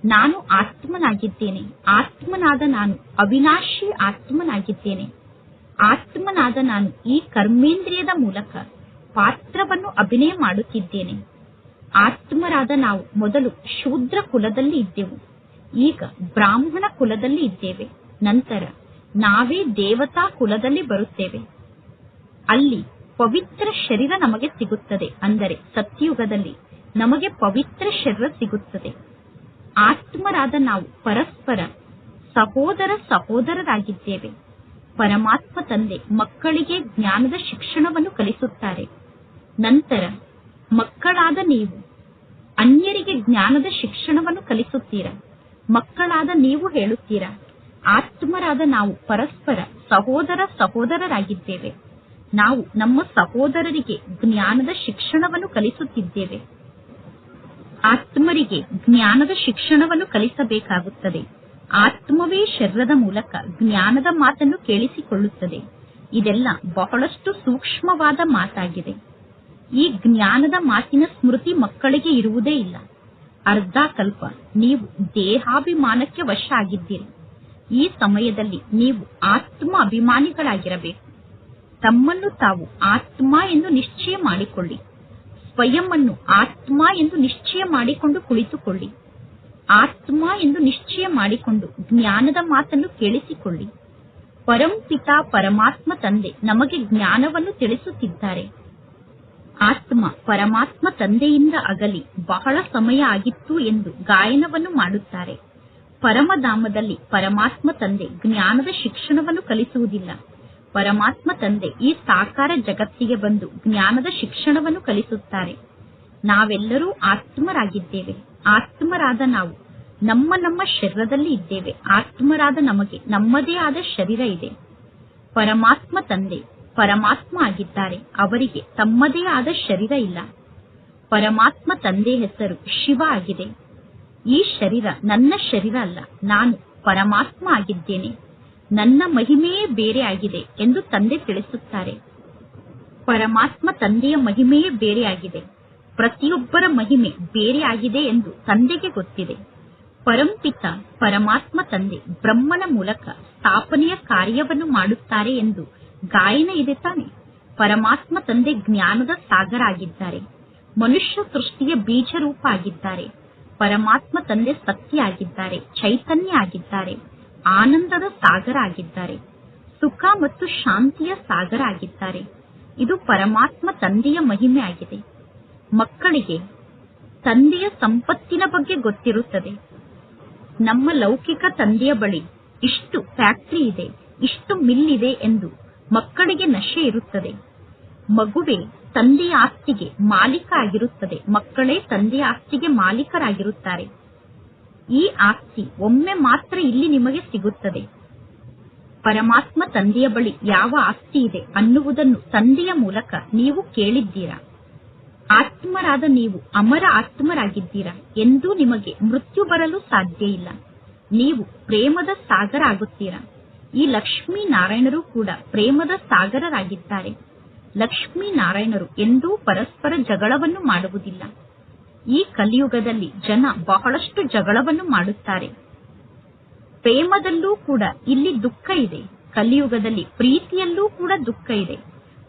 ನಾನು ಆತ್ಮನಾಗಿದ್ದೇನೆ. ಆತ್ಮನಾದ ನಾನು ಅವಿನಾಶಿ ಆತ್ಮನಾಗಿದ್ದೇನೆ. ಆತ್ಮನಾದ ನಾನು ಈ ಕರ್ಮೇಂದ್ರಿಯದ ಮೂಲಕ ಪಾತ್ರವನ್ನು ಅಭಿನಯ ಮಾಡುತ್ತಿದ್ದೇನೆ. ಆತ್ಮರಾದ ನಾವು ಮೊದಲು ಶೂದ್ರ ಕುಲದಲ್ಲಿ ಇದ್ದೆವು, ಈಗ ಬ್ರಾಹ್ಮಣ ಕುಲದಲ್ಲಿ ಇದ್ದೇವೆ. ನಂತರ ನಾವೇ ದೇವತಾ ಕುಲದಲ್ಲಿ ಬರುತ್ತೇವೆ. ಅಲ್ಲಿ ಪವಿತ್ರ ಶರೀರ ನಮಗೆ ಸಿಗುತ್ತದೆ. ಅಂದರೆ ಸತ್ಯಯುಗದಲ್ಲಿ ನಮಗೆ ಪವಿತ್ರ ಶರೀರ ಸಿಗುತ್ತದೆ. ಆತ್ಮರಾದ ನಾವು ಪರಸ್ಪರ ಸಹೋದರರಾಗಿದ್ದೇವೆ. ಪರಮಾತ್ಮ ತಂದೆ ಮಕ್ಕಳಿಗೆ ಜ್ಞಾನದ ಶಿಕ್ಷಣವನ್ನು ಕಲಿಸುತ್ತಾರೆ. ನಂತರ ಮಕ್ಕಳಾದ ನೀವು ಅನ್ಯರಿಗೆ ಜ್ಞಾನದ ಶಿಕ್ಷಣವನ್ನು ಕಲಿಸುತ್ತೀರಾ. ಮಕ್ಕಳಾದ ನೀವು ಹೇಳುತ್ತೀರಾ, ಆತ್ಮರಾದ ನಾವು ಪರಸ್ಪರ ಸಹೋದರರಾಗಿದ್ದೇವೆ. ನಾವು ನಮ್ಮ ಸಹೋದರರಿಗೆ ಜ್ಞಾನದ ಶಿಕ್ಷಣವನ್ನು ಕಲಿಸುತ್ತಿದ್ದೇವೆ. ಆತ್ಮರಿಗೆ ಜ್ಞಾನದ ಶಿಕ್ಷಣವನ್ನು ಕಲಿಸಬೇಕಾಗುತ್ತದೆ. ಆತ್ಮವೇ ಶರೀರದ ಮೂಲಕ ಜ್ಞಾನದ ಮಾತನ್ನು ಕೇಳಿಸಿಕೊಳ್ಳುತ್ತದೆ. ಇದೆಲ್ಲ ಬಹಳಷ್ಟು ಸೂಕ್ಷ್ಮವಾದ ಮಾತಾಗಿದೆ. ಈ ಜ್ಞಾನದ ಮಾತಿನ ಸ್ಮೃತಿ ಮಕ್ಕಳಿಗೆ ಇರುವುದೇ ಇಲ್ಲ. ಅರ್ಧ ಕಲ್ಪ ನೀವು ದೇಹಾಭಿಮಾನಕ್ಕೆ ವಶ ಆಗಿದ್ದೀರಿ. ಈ ಸಮಯದಲ್ಲಿ ನೀವು ಆತ್ಮ ಅಭಿಮಾನಿಗಳಾಗಿರಬೇಕು. ತಮ್ಮನ್ನು ತಾವು ಆತ್ಮ ಎಂದು ನಿಶ್ಚಯ ಮಾಡಿಕೊಳ್ಳಿ. ಸ್ವಯಂ ಅನ್ನು ಆತ್ಮ ಎಂದು ನಿಶ್ಚಯ ಮಾಡಿಕೊಂಡು ಕುಳಿತುಕೊಳ್ಳಿ. ಆತ್ಮ ಎಂದು ನಿಶ್ಚಯ ಮಾಡಿಕೊಂಡು ಜ್ಞಾನದ ಮಾತನ್ನು ಕೇಳಿಸಿಕೊಳ್ಳಿ. ಪರಂಪಿತ ಪರಮಾತ್ಮ ತಂದೆ ನಮಗೆ ಜ್ಞಾನವನ್ನು ತಿಳಿಸುತ್ತಿದ್ದಾರೆ. ಆತ್ಮ ಪರಮಾತ್ಮ ತಂದೆಯಿಂದ ಅಗಲಿ ಬಹಳ ಸಮಯ ಆಗಿತ್ತು ಎಂದು ಗಾಯನವನ್ನು ಮಾಡುತ್ತಾರೆ. ಪರಮಧಾಮದಲ್ಲಿ ಪರಮಾತ್ಮ ತಂದೆ ಜ್ಞಾನದ ಶಿಕ್ಷಣವನ್ನು ಕಲಿಸುವುದಿಲ್ಲ. ಪರಮಾತ್ಮ ತಂದೆ ಈ ಸಾಕಾರ ಜಗತ್ತಿಗೆ ಬಂದು ಜ್ಞಾನದ ಶಿಕ್ಷಣವನ್ನು ಕಲಿಸುತ್ತಾರೆ. ನಾವೆಲ್ಲರೂ ಆತ್ಮರಾಗಿದ್ದೇವೆ. ಆತ್ಮರಾದ ನಾವು ನಮ್ಮ ಶರೀರದಲ್ಲಿ ಇದ್ದೇವೆ. ಆತ್ಮರಾದ ನಮಗೆ ನಮ್ಮದೇ ಆದ ಶರೀರ ಇದೆ. ಪರಮಾತ್ಮ ತಂದೆ ಪರಮಾತ್ಮ ಆಗಿದ್ದಾರೆ. ಅವರಿಗೆ ತಮ್ಮದೇ ಆದ ಶರೀರ ಇಲ್ಲ. ಪರಮಾತ್ಮ ತಂದೆ ಹೆಸರು ಶಿವ ಆಗಿದೆ. ಈ ಶರೀರ ನನ್ನ ಶರೀರ ಅಲ್ಲ. ನಾನು ಪರಮಾತ್ಮ ಆಗಿದ್ದೇನೆ. ನನ್ನ ಮಹಿಮೆಯೇ ಬೇರೆ ಆಗಿದೆ ಎಂದು ತಂದೆ ತಿಳಿಸುತ್ತಾರೆ. ಪರಮಾತ್ಮ ತಂದೆಯ ಮಹಿಮೆಯೇ ಬೇರೆ ಆಗಿದೆ. ಪ್ರತಿಯೊಬ್ಬರ ಮಹಿಮೆ ಬೇರೆ ಆಗಿದೆ ಎಂದು ತಂದೆಗೆ ಗೊತ್ತಿದೆ. ಪರಂಪಿತ ಪರಮಾತ್ಮ ತಂದೆ ಬ್ರಹ್ಮನ ಮೂಲಕ ಸ್ಥಾಪನೆಯ ಕಾರ್ಯವನ್ನು ಮಾಡುತ್ತಾರೆ ಎಂದು ಗಾಯನ ಇದೆ ತಾನೆ. ಪರಮಾತ್ಮ ತಂದೆ ಜ್ಞಾನದ ಸಾಗರ ಆಗಿದ್ದಾರೆ. ಮನುಷ್ಯ ಸೃಷ್ಟಿಯ ಬೀಜ ರೂಪ ಆಗಿದ್ದಾರೆ. ಪರಮಾತ್ಮ ತಂದೆ ಸತ್ಯ ಆಗಿದ್ದಾರೆ, ಚೈತನ್ಯ ಆಗಿದ್ದಾರೆ, ಆನಂದದ ಸಾಗರ ಆಗಿದ್ದಾರೆ, ಸುಖ ಮತ್ತು ಶಾಂತಿಯ ಸಾಗರ ಆಗಿದ್ದಾರೆ. ಇದು ಪರಮಾತ್ಮ ತಂದೆಯ ಮಹಿಮೆ ಆಗಿದೆ. ಮಕ್ಕಳಿಗೆ ತಂದೆಯ ಸಂಪತ್ತಿನ ಬಗ್ಗೆ ಗೊತ್ತಿರುತ್ತದೆ. ನಮ್ಮ ಲೌಕಿಕ ತಂದೆಯ ಬಳಿ ಇಷ್ಟು ಫ್ಯಾಕ್ಟರಿ ಇದೆ, ಇಷ್ಟು ಮಿಲ್ ಇದೆ ಎಂದು ಮಕ್ಕಳಿಗೆ ನಶೆ ಇರುತ್ತದೆ. ಮಗುವೇ ತಂದೆಯ ಆಸ್ತಿಗೆ ಮಾಲೀಕ ಆಗಿರುತ್ತದೆ. ಮಕ್ಕಳೇ ತಂದೆಯ ಆಸ್ತಿಗೆ ಮಾಲೀಕರಾಗಿರುತ್ತಾರೆ. ಈ ಆಸ್ತಿ ಒಮ್ಮೆ ಮಾತ್ರ ಇಲ್ಲಿ ನಿಮಗೆ ಸಿಗುತ್ತದೆ. ಪರಮಾತ್ಮ ತಂದೆಯ ಬಳಿ ಯಾವ ಆಸ್ತಿ ಇದೆ ಅನ್ನುವುದನ್ನು ತಂದೆಯ ಮೂಲಕ ನೀವು ಕೇಳಿದ್ದೀರಾ. ಆತ್ಮರಾದ ನೀವು ಅಮರ ಆತ್ಮರಾಗಿದ್ದೀರಾ. ಎಂದೂ ನಿಮಗೆ ಮೃತ್ಯು ಬರಲು ಸಾಧ್ಯ ಇಲ್ಲ. ನೀವು ಪ್ರೇಮದ ಸಾಗರ ಆಗುತ್ತೀರಾ. ಈ ಲಕ್ಷ್ಮೀ ನಾರಾಯಣರು ಕೂಡ ಪ್ರೇಮದ ಸಾಗರರಾಗಿದ್ದಾರೆ. ಲಕ್ಷ್ಮೀ ನಾರಾಯಣರು ಎಂದೂ ಪರಸ್ಪರ ಜಗಳವನ್ನು ಮಾಡುವುದಿಲ್ಲ. ಈ ಕಲಿಯುಗದಲ್ಲಿ ಜನ ಬಹಳಷ್ಟು ಜಗಳವನ್ನು ಮಾಡುತ್ತಾರೆ. ಪ್ರೇಮದಲ್ಲೂ ಕೂಡ ಇಲ್ಲಿ ದುಃಖ ಇದೆ. ಕಲಿಯುಗದಲ್ಲಿ ಪ್ರೀತಿಯಲ್ಲೂ ಕೂಡ ದುಃಖ ಇದೆ.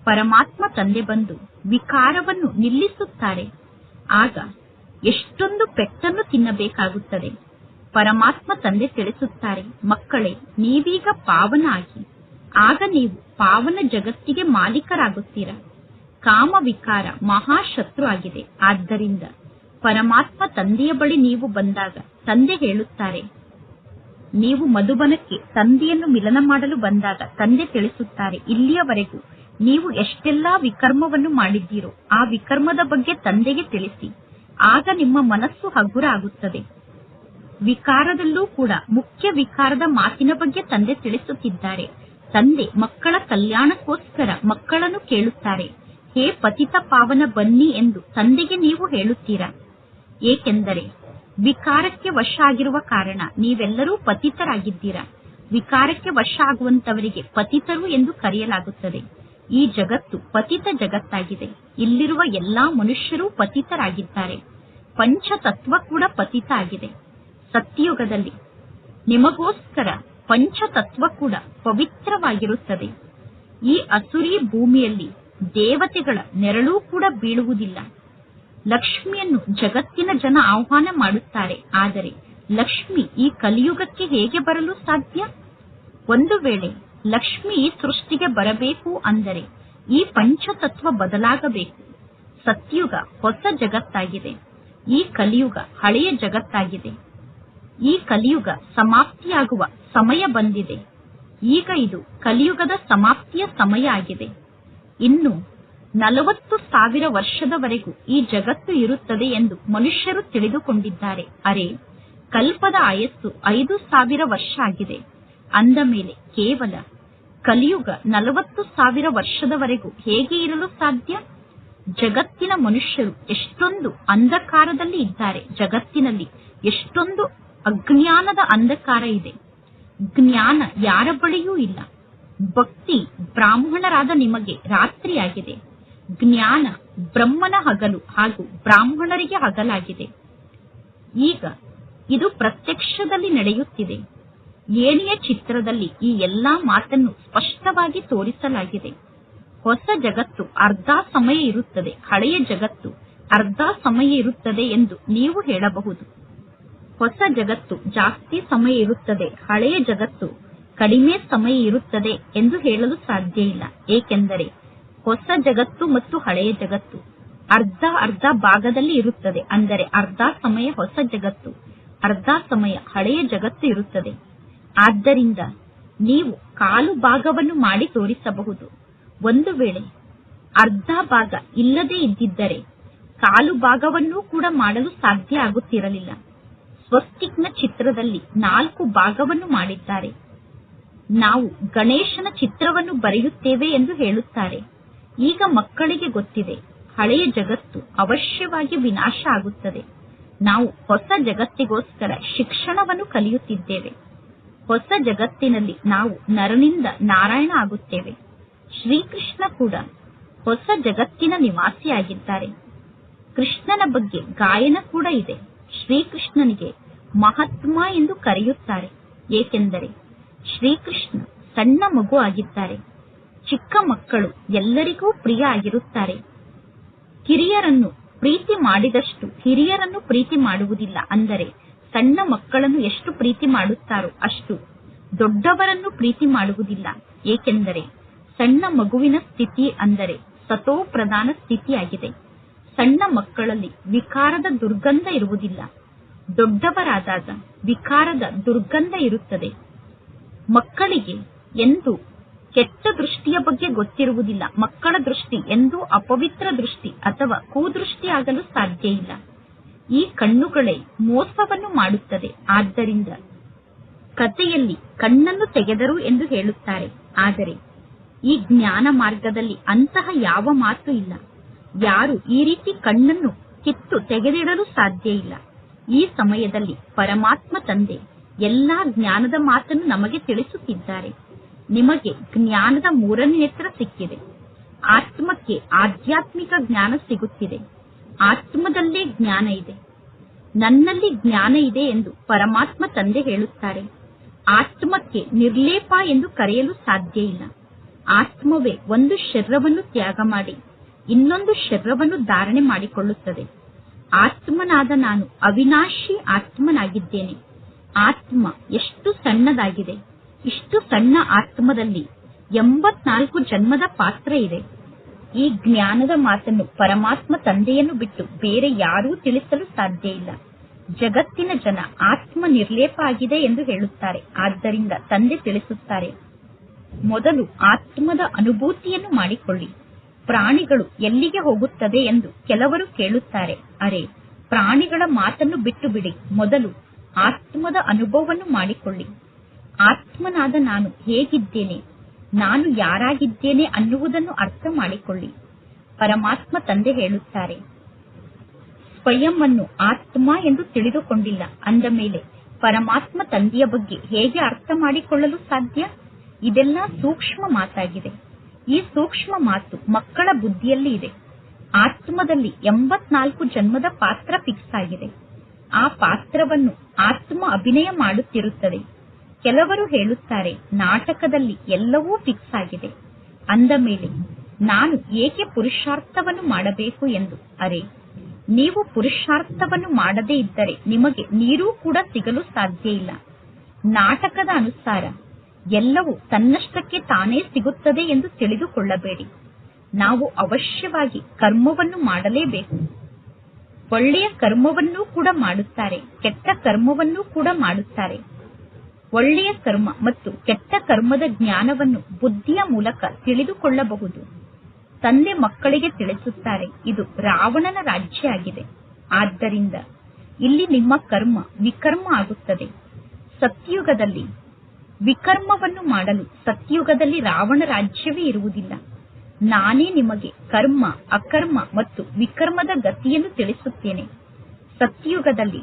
ಪರಮಾತ್ಮ ತಂದೆ ಬಂದು ವಿಕಾರವನ್ನು ನಿಲ್ಲಿಸುತ್ತಾರೆ. ಆಗ ಎಷ್ಟೊಂದು ಪೆಟ್ಟನ್ನು ತಿನ್ನಬೇಕಾಗುತ್ತದೆ. ಪರಮಾತ್ಮ ತಂದೆ ತಿಳಿಸುತ್ತಾರೆ, ಮಕ್ಕಳೇ ನೀವೀಗ ಪಾವನ ಆಗಿ. ಆಗ ನೀವು ಪಾವನ ಜಗತ್ತಿಗೆ ಮಾಲೀಕರಾಗುತ್ತೀರಾ. ಕಾಮ ವಿಕಾರ ಮಹಾಶತ್ರು ಆಗಿದೆ. ಆದ್ದರಿಂದ ಪರಮಾತ್ಮ ತಂದೆಯ ಬಳಿ ನೀವು ಬಂದಾಗ ತಂದೆ ಹೇಳುತ್ತಾರೆ, ನೀವು ಮಧುಬನಕ್ಕೆ ತಂದೆಯನ್ನು ಮಿಲನ ಮಾಡಲು ಬಂದಾಗ ತಂದೆ ತಿಳಿಸುತ್ತಾರೆ, ಇಲ್ಲಿಯವರೆಗೂ ನೀವು ಎಷ್ಟೆಲ್ಲಾ ವಿಕರ್ಮವನ್ನು ಮಾಡಿದ್ದೀರೋ ಆ ವಿಕರ್ಮದ ಬಗ್ಗೆ ತಂದೆಗೆ ತಿಳಿಸಿ. ಆಗ ನಿಮ್ಮ ಮನಸ್ಸು ಹಗುರ ಆಗುತ್ತದೆ. ವಿಕಾರದಲ್ಲೂ ಕೂಡ ಮುಖ್ಯ ವಿಕಾರದ ಮಾತಿನ ಬಗ್ಗೆ ತಂದೆ ತಿಳಿಸುತ್ತಿದ್ದಾರೆ. ತಂದೆ ಮಕ್ಕಳ ಕಲ್ಯಾಣಕ್ಕೋಸ್ಕರ ಮಕ್ಕಳನ್ನು ಕೇಳುತ್ತಾರೆ, ಹೇ ಪತಿತ ಪಾವನ ಬನ್ನಿ ಎಂದು ತಂದೆಗೆ ನೀವು ಹೇಳುತ್ತೀರಾ. ಏಕೆಂದರೆ ವಿಕಾರಕ್ಕೆ ವಶ ಆಗಿರುವ ಕಾರಣ ನೀವೆಲ್ಲರೂ ಪತಿತರಾಗಿದ್ದೀರಾ. ವಿಕಾರಕ್ಕೆ ವಶ ಆಗುವಂತವರಿಗೆ ಪತಿತರು ಎಂದು ಕರೆಯಲಾಗುತ್ತದೆ. ಈ ಜಗತ್ತು ಪತಿತ ಜಗತ್ತಾಗಿದೆ. ಇಲ್ಲಿರುವ ಎಲ್ಲಾ ಮನುಷ್ಯರೂ ಪತಿತರಾಗಿದ್ದಾರೆ. ಪಂಚತತ್ವ ಕೂಡ ಪತಿತ ಆಗಿದೆ. ಸತ್ಯಯುಗದಲ್ಲಿ ನಿಮಗೋಸ್ಕರ ಪಂಚತತ್ವ ಕೂಡ ಪವಿತ್ರವಾಗಿರುತ್ತದೆ. ಈ ಅಸುರಿ ಭೂಮಿಯಲ್ಲಿ ದೇವತೆಗಳ ನೆರಳೂ ಕೂಡ ಬೀಳುವುದಿಲ್ಲ. ಲಕ್ಷ್ಮಿಯನ್ನು ಜಗತ್ತಿನ ಜನ ಆಹ್ವಾನ ಮಾಡುತ್ತಾರೆ. ಆದರೆ ಲಕ್ಷ್ಮಿ ಈ ಕಲಿಯುಗಕ್ಕೆ ಹೇಗೆ ಬರಲು ಸಾಧ್ಯ? ಒಂದು ವೇಳೆ ಲಕ್ಷ್ಮಿ ಸೃಷ್ಟಿಗೆ ಬರಬೇಕು ಅಂದರೆ ಈ ಪಂಚತತ್ವ ಬದಲಾಗಬೇಕು. ಸತ್ಯುಗ ಹೊಸ ಜಗತ್ತಾಗಿದೆ. ಈ ಕಲಿಯುಗ ಹಳೆಯ ಜಗತ್ತಾಗಿದೆ. ಈ ಕಲಿಯುಗ ಸಮಾಪ್ತಿಯಾಗುವ ಸಮಯ ಬಂದಿದೆ. ಈಗ ಇದು ಕಲಿಯುಗದ ಸಮಾಪ್ತಿಯ ಸಮಯ ಆಗಿದೆ. ಇನ್ನು 40,000 ವರ್ಷದವರೆಗೂ ಈ ಜಗತ್ತು ಇರುತ್ತದೆ ಎಂದು ಮನುಷ್ಯರು ತಿಳಿದುಕೊಂಡಿದ್ದಾರೆ. ಅರೆ, ಕಲ್ಪದ ಆಯಸ್ಸು 5,000 ವರ್ಷ ಆಗಿದೆ. ಅಂದ ಮೇಲೆ ಕೇವಲ ಕಲಿಯುಗ 40,000 ವರ್ಷದವರೆಗೂ ಹೇಗೆ ಇರಲು ಸಾಧ್ಯ? ಜಗತ್ತಿನ ಮನುಷ್ಯರು ಎಷ್ಟೊಂದು ಅಂಧಕಾರದಲ್ಲಿ ಇದ್ದಾರೆ. ಜಗತ್ತಿನಲ್ಲಿ ಎಷ್ಟೊಂದು ಅಜ್ಞಾನದ ಅಂಧಕಾರ ಇದೆ. ಜ್ಞಾನ ಯಾರ ಬಳಿಯೂ ಇಲ್ಲ. ಭಕ್ತಿ ಬ್ರಾಹ್ಮಣರಾದ ನಿಮಗೆ ರಾತ್ರಿಯಾಗಿದೆ. ಜ್ಞಾನ ಬ್ರಹ್ಮನ ಹಗಲು ಹಾಗೂ ಬ್ರಾಹ್ಮಣರಿಗೆ ಹಗಲಾಗಿದೆ. ಈಗ ಇದು ಪ್ರತ್ಯಕ್ಷದಲ್ಲಿ ನಡೆಯುತ್ತಿದೆ. ಏಣಿಯ ಚಿತ್ರದಲ್ಲಿ ಈ ಎಲ್ಲಾ ಮಾತನ್ನು ಸ್ಪಷ್ಟವಾಗಿ ತೋರಿಸಲಾಗಿದೆ. ಹೊಸ ಜಗತ್ತು ಅರ್ಧ ಸಮಯ ಇರುತ್ತದೆ, ಹಳೆಯ ಜಗತ್ತು ಅರ್ಧ ಸಮಯ ಇರುತ್ತದೆ ಎಂದು ನೀವು ಹೇಳಬಹುದು. ಹೊಸ ಜಗತ್ತು ಜಾಸ್ತಿ ಸಮಯ ಇರುತ್ತದೆ, ಹಳೆಯ ಜಗತ್ತು ಕಡಿಮೆ ಸಮಯ ಇರುತ್ತದೆ ಎಂದು ಹೇಳಲು ಸಾಧ್ಯ ಇಲ್ಲ. ಏಕೆಂದರೆ ಹೊಸ ಜಗತ್ತು ಮತ್ತು ಹಳೆಯ ಜಗತ್ತು ಅರ್ಧ ಅರ್ಧ ಭಾಗದಲ್ಲಿ ಇರುತ್ತದೆ. ಅಂದರೆ ಅರ್ಧ ಸಮಯ ಹೊಸ ಜಗತ್ತು, ಅರ್ಧ ಸಮಯ ಹಳೆಯ ಜಗತ್ತು ಇರುತ್ತದೆ. ಆದ್ದರಿಂದ ನೀವು ಕಾಲು ಭಾಗವನ್ನು ಮಾಡಿ ತೋರಿಸಬಹುದು. ಒಂದು ವೇಳೆ ಅರ್ಧ ಭಾಗ ಇಲ್ಲದೆ ಇದ್ದಿದ್ದರೆ ಕಾಲು ಭಾಗವನ್ನೂ ಕೂಡ ಮಾಡಲು ಸಾಧ್ಯ ಆಗುತ್ತಿರಲಿಲ್ಲ. ಸ್ವಸ್ತಿಕ್ನ ಚಿತ್ರದಲ್ಲಿ 4 ಭಾಗವನ್ನು ಮಾಡಿದ್ದಾರೆ. ನಾವು ಗಣೇಶನ ಚಿತ್ರವನ್ನು ಬರೆಯುತ್ತೇವೆ ಎಂದು ಹೇಳುತ್ತಾರೆ. ಈಗ ಮಕ್ಕಳಿಗೆ ಗೊತ್ತಿದೆ, ಹಳೆಯ ಜಗತ್ತು ಅವಶ್ಯವಾಗಿ ವಿನಾಶ ಆಗುತ್ತದೆ. ನಾವು ಹೊಸ ಜಗತ್ತಿಗೋಸ್ಕರ ಶಿಕ್ಷಣವನ್ನು ಕಲಿಯುತ್ತಿದ್ದೇವೆ. ಹೊಸ ಜಗತ್ತಿನಲ್ಲಿ ನಾವು ನರನಿಂದ ನಾರಾಯಣ ಆಗುತ್ತೇವೆ. ಶ್ರೀಕೃಷ್ಣ ಕೂಡ ಹೊಸ ಜಗತ್ತಿನ ನಿವಾಸಿಯಾಗಿದ್ದಾರೆ. ಕೃಷ್ಣನ ಬಗ್ಗೆ ಗಾಯನ ಕೂಡ ಇದೆ. ಶ್ರೀಕೃಷ್ಣನಿಗೆ ಮಹಾತ್ಮ ಎಂದು ಕರೆಯುತ್ತಾರೆ. ಏಕೆಂದರೆ ಶ್ರೀಕೃಷ್ಣ ಸಣ್ಣ ಮಗು ಆಗಿದ್ದಾರೆ. ಚಿಕ್ಕ ಮಕ್ಕಳು ಎಲ್ಲರಿಗೂ ಪ್ರಿಯ ಆಗಿರುತ್ತಾರೆ. ಕಿರಿಯರನ್ನು ಪ್ರೀತಿ ಮಾಡಿದಷ್ಟು ಹಿರಿಯರನ್ನು ಪ್ರೀತಿ ಮಾಡುವುದಿಲ್ಲ. ಅಂದರೆ ಸಣ್ಣ ಮಕ್ಕಳನ್ನು ಎಷ್ಟು ಪ್ರೀತಿ ಮಾಡುತ್ತಾರೋ ಅಷ್ಟು ದೊಡ್ಡವರನ್ನು ಪ್ರೀತಿ ಮಾಡುವುದಿಲ್ಲ. ಏಕೆಂದರೆ ಸಣ್ಣ ಮಗುವಿನ ಸ್ಥಿತಿ ಅಂದರೆ ಸತೋ ಪ್ರಧಾನ ಸ್ಥಿತಿಯಾಗಿದೆ. ಸಣ್ಣ ಮಕ್ಕಳಲ್ಲಿ ವಿಕಾರದ ದುರ್ಗಂಧ ಇರುವುದಿಲ್ಲ. ದೊಡ್ಡವರಾದಾಗ ವಿಕಾರದ ದುರ್ಗಂಧ ಇರುತ್ತದೆ. ಮಕ್ಕಳಿಗೆ ಎಂದು ಕೆಟ್ಟ ದೃಷ್ಟಿಯ ಬಗ್ಗೆ ಗೊತ್ತಿರುವುದಿಲ್ಲ. ಮಕ್ಕಳ ದೃಷ್ಟಿ ಎಂದೂ ಅಪವಿತ್ರ ದೃಷ್ಟಿ ಅಥವಾ ಕುದೃಷ್ಟಿ ಆಗಲು ಸಾಧ್ಯ ಇಲ್ಲ. ಈ ಕಣ್ಣುಗಳೇ ಮೋಸವನ್ನು ಮಾಡುತ್ತದೆ. ಆದ್ದರಿಂದ ಕಥೆಯಲ್ಲಿ ಕಣ್ಣನ್ನು ತೆಗೆದರು ಎಂದು ಹೇಳುತ್ತಾರೆ. ಆದರೆ ಈ ಜ್ಞಾನ ಮಾರ್ಗದಲ್ಲಿ ಅಂತಹ ಯಾವ ಮಾತು ಇಲ್ಲ. ಯಾರು ಈ ರೀತಿ ಕಣ್ಣನ್ನು ಕಿತ್ತು ತೆಗೆದಿಡಲು ಸಾಧ್ಯ ಇಲ್ಲ. ಈ ಸಮಯದಲ್ಲಿ ಪರಮಾತ್ಮ ತಂದೆ ಎಲ್ಲಾ ಜ್ಞಾನದ ಮಾತನ್ನು ನಮಗೆ ತಿಳಿಸುತ್ತಿದ್ದಾರೆ. ನಿಮಗೆ ಜ್ಞಾನದ ಮೂರನೇ ನೇತ್ರ ಸಿಕ್ಕಿದೆ. ಆತ್ಮಕ್ಕೆ ಆಧ್ಯಾತ್ಮಿಕ ಜ್ಞಾನ ಸಿಗುತ್ತಿದೆ. ಆತ್ಮದಲ್ಲೇ ಜ್ಞಾನ ಇದೆ. ನನ್ನಲ್ಲಿ ಜ್ಞಾನ ಇದೆ ಎಂದು ಪರಮಾತ್ಮ ತಂದೆ ಹೇಳುತ್ತಾರೆ. ಆತ್ಮಕ್ಕೆ ನಿರ್ಲೇಪ ಎಂದು ಕರೆಯಲು ಸಾಧ್ಯ ಇಲ್ಲ. ಆತ್ಮವೇ ಒಂದು ಶರೀರವನ್ನು ತ್ಯಾಗ ಮಾಡಿ ಇನ್ನೊಂದು ಶರೀರವನ್ನು ಧಾರಣೆ ಮಾಡಿಕೊಳ್ಳುತ್ತದೆ. ಆತ್ಮನಾದ ನಾನು ಅವಿನಾಶಿ ಆತ್ಮನಾಗಿದ್ದೇನೆ. ಆತ್ಮ ಎಷ್ಟು ಸಣ್ಣದಾಗಿದೆ. ಇಷ್ಟು ಸಣ್ಣ ಆತ್ಮದಲ್ಲಿ 84 ಜನ್ಮದ ಪಾತ್ರ ಇದೆ. ಈ ಜ್ಞಾನದ ಮಾತನ್ನು ಪರಮಾತ್ಮ ತಂದೆಯನ್ನು ಬಿಟ್ಟು ಬೇರೆ ಯಾರೂ ತಿಳಿಸಲು ಸಾಧ್ಯ ಇಲ್ಲ. ಜಗತ್ತಿನ ಜನ ಆತ್ಮ ನಿರ್ಲೇಪ ಆಗಿದೆ ಎಂದು ಹೇಳುತ್ತಾರೆ. ಆದ್ದರಿಂದ ತಂದೆ ತಿಳಿಸುತ್ತಾರೆ, ಮೊದಲು ಆತ್ಮದ ಅನುಭೂತಿಯನ್ನು ಮಾಡಿಕೊಳ್ಳಿ. ಪ್ರಾಣಿಗಳು ಎಲ್ಲಿಗೆ ಹೋಗುತ್ತದೆ ಎಂದು ಕೆಲವರು ಕೇಳುತ್ತಾರೆ. ಅರೆ, ಪ್ರಾಣಿಗಳ ಮಾತನ್ನು ಬಿಟ್ಟು ಬಿಡಿ. ಮೊದಲು ಆತ್ಮದ ಅನುಭವವನ್ನು ಮಾಡಿಕೊಳ್ಳಿ. ಆತ್ಮನಾದ ನಾನು ಹೇಗಿದ್ದೇನೆ, ನಾನು ಯಾರಾಗಿದ್ದೇನೆ ಅನ್ನುವುದನ್ನು ಅರ್ಥ ಮಾಡಿಕೊಳ್ಳಿ. ಪರಮಾತ್ಮ ತಂದೆ ಹೇಳುತ್ತಾರೆ, ಸ್ವಯಂ ಅನ್ನು ಆತ್ಮ ಎಂದು ತಿಳಿದುಕೊಂಡಿಲ್ಲ ಅಂದ ಮೇಲೆ ಪರಮಾತ್ಮ ತಂದೆಯ ಬಗ್ಗೆ ಹೇಗೆ ಅರ್ಥ ಮಾಡಿಕೊಳ್ಳಲು ಸಾಧ್ಯ? ಇದೆಲ್ಲ ಸೂಕ್ಷ್ಮ ಮಾತಾಗಿದೆ. ಈ ಸೂಕ್ಷ್ಮ ಮಾತು ಮಕ್ಕಳ ಬುದ್ಧಿಯಲ್ಲಿ ಇದೆ. ಆತ್ಮದಲ್ಲಿ 84 ಜನ್ಮದ ಪಾತ್ರ ಫಿಕ್ಸ್ ಆಗಿದೆ. ಆ ಪಾತ್ರವನ್ನು ಆತ್ಮ ಅಭಿನಯ ಮಾಡುತ್ತಿರುತ್ತದೆ. ಕೆಲವರು ಹೇಳುತ್ತಾರೆ, ನಾಟಕದಲ್ಲಿ ಎಲ್ಲವೂ ಫಿಕ್ಸ್ ಆಗಿದೆ ಅಂದ ಮೇಲೆ ನಾನು ಏಕೆ ಪುರುಷಾರ್ಥವನ್ನು ಮಾಡಬೇಕು ಎಂದು. ಅರೆ, ನೀವು ಪುರುಷಾರ್ಥವನ್ನು ಮಾಡದೇ ಇದ್ದರೆ ನಿಮಗೆ ನೀರು ಕೂಡ ಸಿಗಲು ಸಾಧ್ಯ ಇಲ್ಲ. ನಾಟಕದ ಅನುಸಾರ ಎಲ್ಲವೂ ತನ್ನಷ್ಟಕ್ಕೆ ತಾನೇ ಸಿಗುತ್ತದೆ ಎಂದು ತಿಳಿದುಕೊಳ್ಳಬೇಡಿ. ನಾವು ಅವಶ್ಯವಾಗಿ ಕರ್ಮವನ್ನು ಮಾಡಲೇಬೇಕು. ಒಳ್ಳೆಯ ಕರ್ಮವನ್ನೂ ಕೂಡ ಮಾಡುತ್ತಾರೆ, ಕೆಟ್ಟ ಕರ್ಮವನ್ನೂ ಕೂಡ ಮಾಡುತ್ತಾರೆ. ಒಳ್ಳೆಯ ಕರ್ಮ ಮತ್ತು ಕೆಟ್ಟ ಕರ್ಮದ ಜ್ಞಾನವನ್ನು ಬುದ್ಧಿಯ ಮೂಲಕ ತಿಳಿದುಕೊಳ್ಳಬಹುದು. ತಂದೆ ಮಕ್ಕಳಿಗೆ ತಿಳಿಸುತ್ತಾರೆ, ಇದು ರಾವಣನ ರಾಜ್ಯ ಆಗಿದೆ. ಆದ್ದರಿಂದ ಇಲ್ಲಿ ನಿಮ್ಮ ಕರ್ಮ ವಿಕರ್ಮ ಆಗುತ್ತದೆ. ಸತ್ಯುಗದಲ್ಲಿ ವಿಕರ್ಮವನ್ನು ಮಾಡಲು ಸತ್ಯುಗದಲ್ಲಿ ರಾವಣ ರಾಜ್ಯವೇ ಇರುವುದಿಲ್ಲ. ನಾನೇ ನಿಮಗೆ ಕರ್ಮ, ಅಕರ್ಮ ಮತ್ತು ವಿಕರ್ಮದ ಗತಿಯನ್ನು ತಿಳಿಸುತ್ತೇನೆ. ಸತ್ಯುಗದಲ್ಲಿ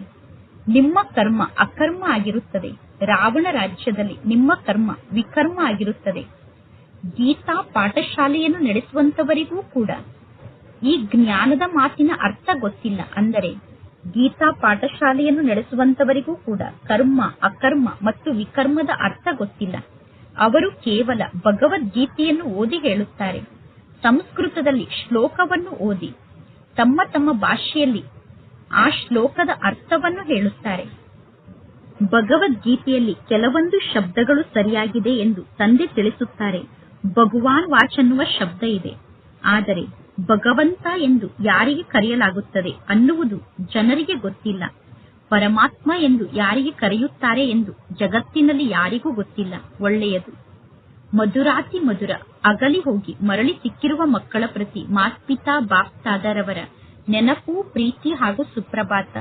ನಿಮ್ಮ ಕರ್ಮ ಅಕರ್ಮ ಆಗಿರುತ್ತದೆ. ರಾವಣ ರಾಜ್ಯದಲ್ಲಿ ನಿಮ್ಮ ಕರ್ಮ ವಿಕರ್ಮ ಆಗಿರುತ್ತದೆ. ಗೀತಾ ಪಾಠಶಾಲೆಯನ್ನು ನಡೆಸುವಂತವರಿಗೂ ಕೂಡ ಈ ಜ್ಞಾನದ ಮಾತಿನ ಅರ್ಥ ಗೊತ್ತಿಲ್ಲ. ಅಂದರೆ ಗೀತಾ ಪಾಠಶಾಲೆಯನ್ನು ನಡೆಸುವಂತವರಿಗೂ ಕೂಡ ಕರ್ಮ, ಅಕರ್ಮ ಮತ್ತು ವಿಕರ್ಮದ ಅರ್ಥ ಗೊತ್ತಿಲ್ಲ. ಅವರು ಕೇವಲ ಭಗವದ್ಗೀತೆಯನ್ನು ಓದಿ ಹೇಳುತ್ತಾರೆ. ಸಂಸ್ಕೃತದಲ್ಲಿ ಶ್ಲೋಕವನ್ನು ಓದಿ ತಮ್ಮ ತಮ್ಮ ಭಾಷೆಯಲ್ಲಿ ಆ ಶ್ಲೋಕದ ಅರ್ಥವನ್ನು ಹೇಳುತ್ತಾರೆ. ಭಗವದ್ಗೀತೆಯಲ್ಲಿ ಕೆಲವೊಂದು ಶಬ್ದಗಳು ಸರಿಯಾಗಿದೆ ಎಂದು ತಂದೆ ತಿಳಿಸುತ್ತಾರೆ. ಭಗವಾನ್ ವಾಚ್ ಅನ್ನುವ ಶಬ್ದ ಇದೆ. ಆದರೆ ಭಗವಂತ ಎಂದು ಯಾರಿಗೆ ಕರೆಯಲಾಗುತ್ತದೆ ಅನ್ನುವುದು ಜನರಿಗೆ ಗೊತ್ತಿಲ್ಲ. ಪರಮಾತ್ಮ ಎಂದು ಯಾರಿಗೆ ಕರೆಯುತ್ತಾರೆ ಎಂದು ಜಗತ್ತಿನಲ್ಲಿ ಯಾರಿಗೂ ಗೊತ್ತಿಲ್ಲ. ಒಳ್ಳೆಯದು. ಮಧುರಾತಿ ಮಧುರ ಅಗಲಿ ಹೋಗಿ ಮರಳಿ ಸಿಕ್ಕಿರುವ ಮಕ್ಕಳ ಪ್ರತಿ ಮಾತ್ಪಿತಾ ಬಾಪ್ತಾದರವರ ನೆನಪು, ಪ್ರೀತಿ ಹಾಗೂ ಸುಪ್ರಭಾತ.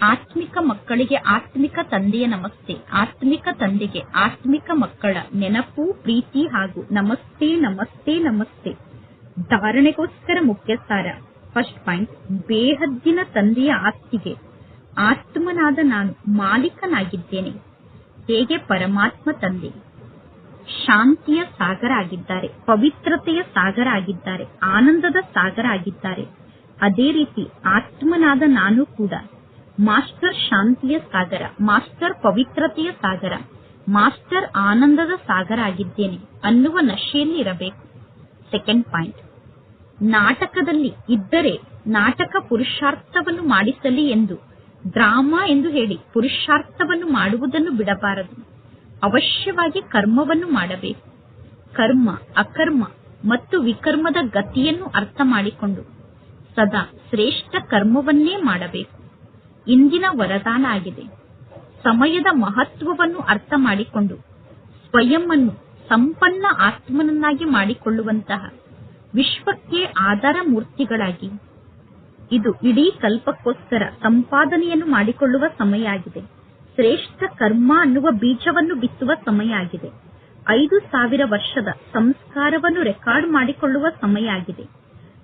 ಆತ್ಮಿಕ ಮಕ್ಕಳಿಗೆ ಆತ್ಮಿಕ ತಂದೆಯ ನಮಸ್ತೆ. ಆತ್ಮಿಕ ತಂದೆಗೆ ಆತ್ಮಿಕ ಮಕ್ಕಳ ನೆನಪು, ಪ್ರೀತಿ ಹಾಗೂ ನಮಸ್ತೆ ನಮಸ್ತೆ ನಮಸ್ತೆ. ಧಾರಣೆಗೋಸ್ಕರ ಮುಖ್ಯ ಸಾರ. ಫಸ್ಟ್ ಪಾಯಿಂಟ್, ಬೇಹದ್ದಿನ ತಂದೆಯ ಆಸ್ತಿಗೆ ಆತ್ಮನಾದ ನಾನು ಮಾಲೀಕನಾಗಿದ್ದೇನೆ. ಹೇಗೆ ಪರಮಾತ್ಮ ತಂದೆ ಶಾಂತಿಯ ಸಾಗರ ಆಗಿದ್ದಾರೆ, ಪವಿತ್ರತೆಯ ಸಾಗರ ಆಗಿದ್ದಾರೆ, ಆನಂದದ ಸಾಗರ ಆಗಿದ್ದಾರೆ, ಅದೇ ರೀತಿ ಆತ್ಮನಾದ ನಾನು ಕೂಡ ಮಾಸ್ಟರ್ ಶಾಂತಿಯ ಸಾಗರ, ಮಾಸ್ಟರ್ ಪವಿತ್ರತೆಯ ಸಾಗರ, ಮಾಸ್ಟರ್ ಆನಂದದ ಸಾಗರ ಆಗಿದ್ದೇನೆ ಅನ್ನುವ ನಶೆಯಲ್ಲಿ ಇರಬೇಕು. ಸೆಕೆಂಡ್ ಪಾಯಿಂಟ್, ನಾಟಕದಲ್ಲಿ ಇದ್ದರೆ ನಾಟಕ ಪುರುಷಾರ್ಥವನ್ನು ಮಾಡಿಸಲಿ ಎಂದು ಡ್ರಾಮಾ ಎಂದು ಹೇಳಿ ಪುರುಷಾರ್ಥವನ್ನು ಮಾಡುವುದನ್ನು ಬಿಡಬಾರದು. ಅವಶ್ಯವಾಗಿ ಕರ್ಮವನ್ನು ಮಾಡಬೇಕು. ಕರ್ಮ, ಅಕರ್ಮ ಮತ್ತು ವಿಕರ್ಮದ ಗತಿಯನ್ನು ಅರ್ಥ ಮಾಡಿಕೊಂಡು ಸದಾ ಶ್ರೇಷ್ಠ ಕರ್ಮವನ್ನೇ ಮಾಡಬೇಕು. ಇಂದಿನ ವರದಾನ ಆಗಿದೆ. ಸಮಯದ ಮಹತ್ವವನ್ನು ಅರ್ಥ ಮಾಡಿಕೊಂಡು ಸ್ವಯಂ ಅನ್ನು ಸಂಪನ್ನ ಆತ್ಮನನ್ನಾಗಿ ಮಾಡಿಕೊಳ್ಳುವಂತಹ ವಿಶ್ವಕ್ಕೆ ಆಧಾರ ಮೂರ್ತಿಗಳಾಗಿ ಇದು ಇಡೀ ಕಲ್ಪಕ್ಕೋಸ್ಕರ ಸಂಪಾದನೆಯನ್ನು ಮಾಡಿಕೊಳ್ಳುವ ಸಮಯ ಆಗಿದೆ. ಶ್ರೇಷ್ಠ ಕರ್ಮ ಅನ್ನುವ ಬೀಜವನ್ನು ಬಿತ್ತುವ ಸಮಯ ಆಗಿದೆ. 5000 ವರ್ಷದ ಸಂಸ್ಕಾರವನ್ನು ರೆಕಾರ್ಡ್ ಮಾಡಿಕೊಳ್ಳುವ ಸಮಯ ಆಗಿದೆ.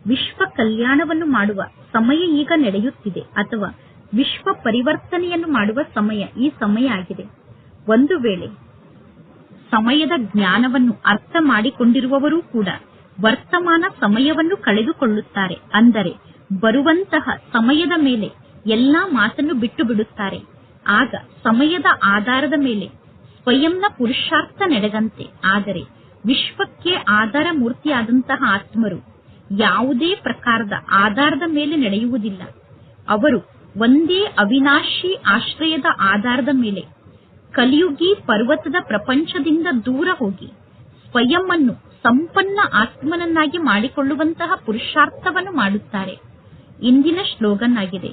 ವಿಶ್ವ ಕಲ್ಯಾಣವನ್ನು ಮಾಡುವ ಸಮಯ ಈಗ ನಡೆಯುತ್ತಿದೆ, ಅಥವಾ ವಿಶ್ವ ಪರಿವರ್ತನೆಯನ್ನು ಮಾಡುವ ಸಮಯ ಈ ಸಮಯ ಆಗಿದೆ. ಒಂದು ವೇಳೆ ಸಮಯದ ಜ್ಞಾನವನ್ನು ಅರ್ಥ ಮಾಡಿಕೊಂಡಿರುವವರೂ ಕೂಡ ವರ್ತಮಾನ ಸಮಯವನ್ನು ಕಳೆದುಕೊಳ್ಳುತ್ತಾರೆ. ಅಂದರೆ ಬರುವಂತಹ ಸಮಯದ ಮೇಲೆ ಎಲ್ಲಾ ಮಾತನ್ನು ಬಿಟ್ಟು ಬಿಡುತ್ತಾರೆ. ಆಗ ಸಮಯದ ಆಧಾರದ ಮೇಲೆ ಸ್ವಯಂನ ಪುರುಷಾರ್ಥ ನಡೆದಂತೆ. ಆದರೆ ವಿಶ್ವಕ್ಕೆ ಆಧಾರ ಮೂರ್ತಿಯಾದಂತಹ ಆತ್ಮರು ಯಾವುದೇ ಪ್ರಕಾರದ ಆಧಾರದ ಮೇಲೆ ನಡೆಯುವುದಿಲ್ಲ. ಅವರು ಒಂದೇ ಅವಿನಾಶಿ ಆಶ್ರಯದ ಆಧಾರದ ಮೇಲೆ ಕಲಿಯುಗಿ ಪರ್ವತದ ಪ್ರಪಂಚದಿಂದ ದೂರ ಹೋಗಿ ಸ್ವಯಂ ಅನ್ನು ಸಂಪನ್ನ ಆತ್ಮನನ್ನಾಗಿ ಮಾಡಿಕೊಳ್ಳುವಂತಹ ಪುರುಷಾರ್ಥವನ್ನು ಮಾಡುತ್ತಾರೆ. ಇಂದಿನ ಸ್ಲೋಗನ್ ಆಗಿದೆ,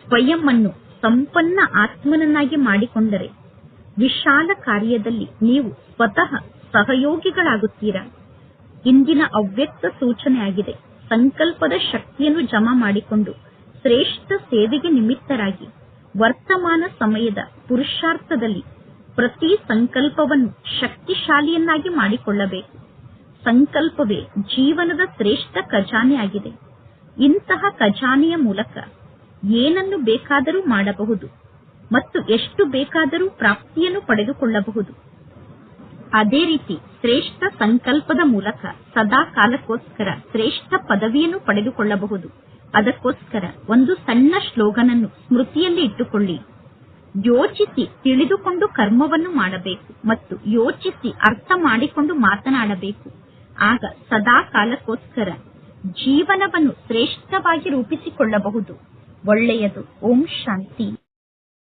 ಸ್ವಯಂ ಅನ್ನು ಸಂಪನ್ನ ಆತ್ಮನನ್ನಾಗಿ ಮಾಡಿಕೊಂಡರೆ ವಿಶಾಲ ಕಾರ್ಯದಲ್ಲಿ ನೀವು ಸ್ವತಃ ಸಹಯೋಗಿಗಳಾಗುತ್ತೀರಾ. ಇಂದಿನ ಅವ್ಯಕ್ತ ಸೂಚನೆ ಆಗಿದೆ. ಸಂಕಲ್ಪದ ಶಕ್ತಿಯನ್ನು ಜಮಾ ಮಾಡಿಕೊಂಡು ಶ್ರೇಷ್ಠ ಸೇವೆಗೆ ನಿಮಿತ್ತರಾಗಿ ವರ್ತಮಾನ ಸಮಯದ ಪುರುಷಾರ್ಥದಲ್ಲಿ ಪ್ರತಿ ಸಂಕಲ್ಪವನ್ನು ಶಕ್ತಿಶಾಲಿಯನ್ನಾಗಿ ಮಾಡಿಕೊಳ್ಳಬೇಕು. ಸಂಕಲ್ಪವೇ ಜೀವನದ ಶ್ರೇಷ್ಠ ಖಜಾನೆ ಆಗಿದೆ. ಇಂತಹ ಖಜಾನೆಯ ಮೂಲಕ ಏನನ್ನು ಬೇಕಾದರೂ ಮಾಡಬಹುದು ಮತ್ತು ಎಷ್ಟು ಬೇಕಾದರೂ ಪ್ರಾಪ್ತಿಯನ್ನು ಪಡೆದುಕೊಳ್ಳಬಹುದು. ಅದೇ ರೀತಿ ಶ್ರೇಷ್ಠ ಸಂಕಲ್ಪದ ಮೂಲಕ ಸದಾ ಕಾಲಕ್ಕೋಸ್ಕರ ಶ್ರೇಷ್ಠ ಪದವಿಯನ್ನು ಪಡೆದುಕೊಳ್ಳಬಹುದು. ಅದಕ್ಕೋಸ್ಕರ ಒಂದು ಸಣ್ಣ ಶ್ಲೋಗನ್ ಅನ್ನು ಸ್ಮೃತಿಯಲ್ಲಿ ಇಟ್ಟುಕೊಳ್ಳಿ. ಯೋಚಿಸಿ ತಿಳಿದುಕೊಂಡು ಕರ್ಮವನ್ನು ಮಾಡಬೇಕು ಮತ್ತು ಯೋಚಿಸಿ ಅರ್ಥ ಮಾಡಿಕೊಂಡು ಮಾತನಾಡಬೇಕು. ಆಗ ಸದಾ ಕಾಲಕ್ಕೋಸ್ಕರ ಜೀವನವನ್ನು ಶ್ರೇಷ್ಠವಾಗಿ ರೂಪಿಸಿಕೊಳ್ಳಬಹುದು. ಒಳ್ಳೆಯದು. ಓಂ ಶಾಂತಿ.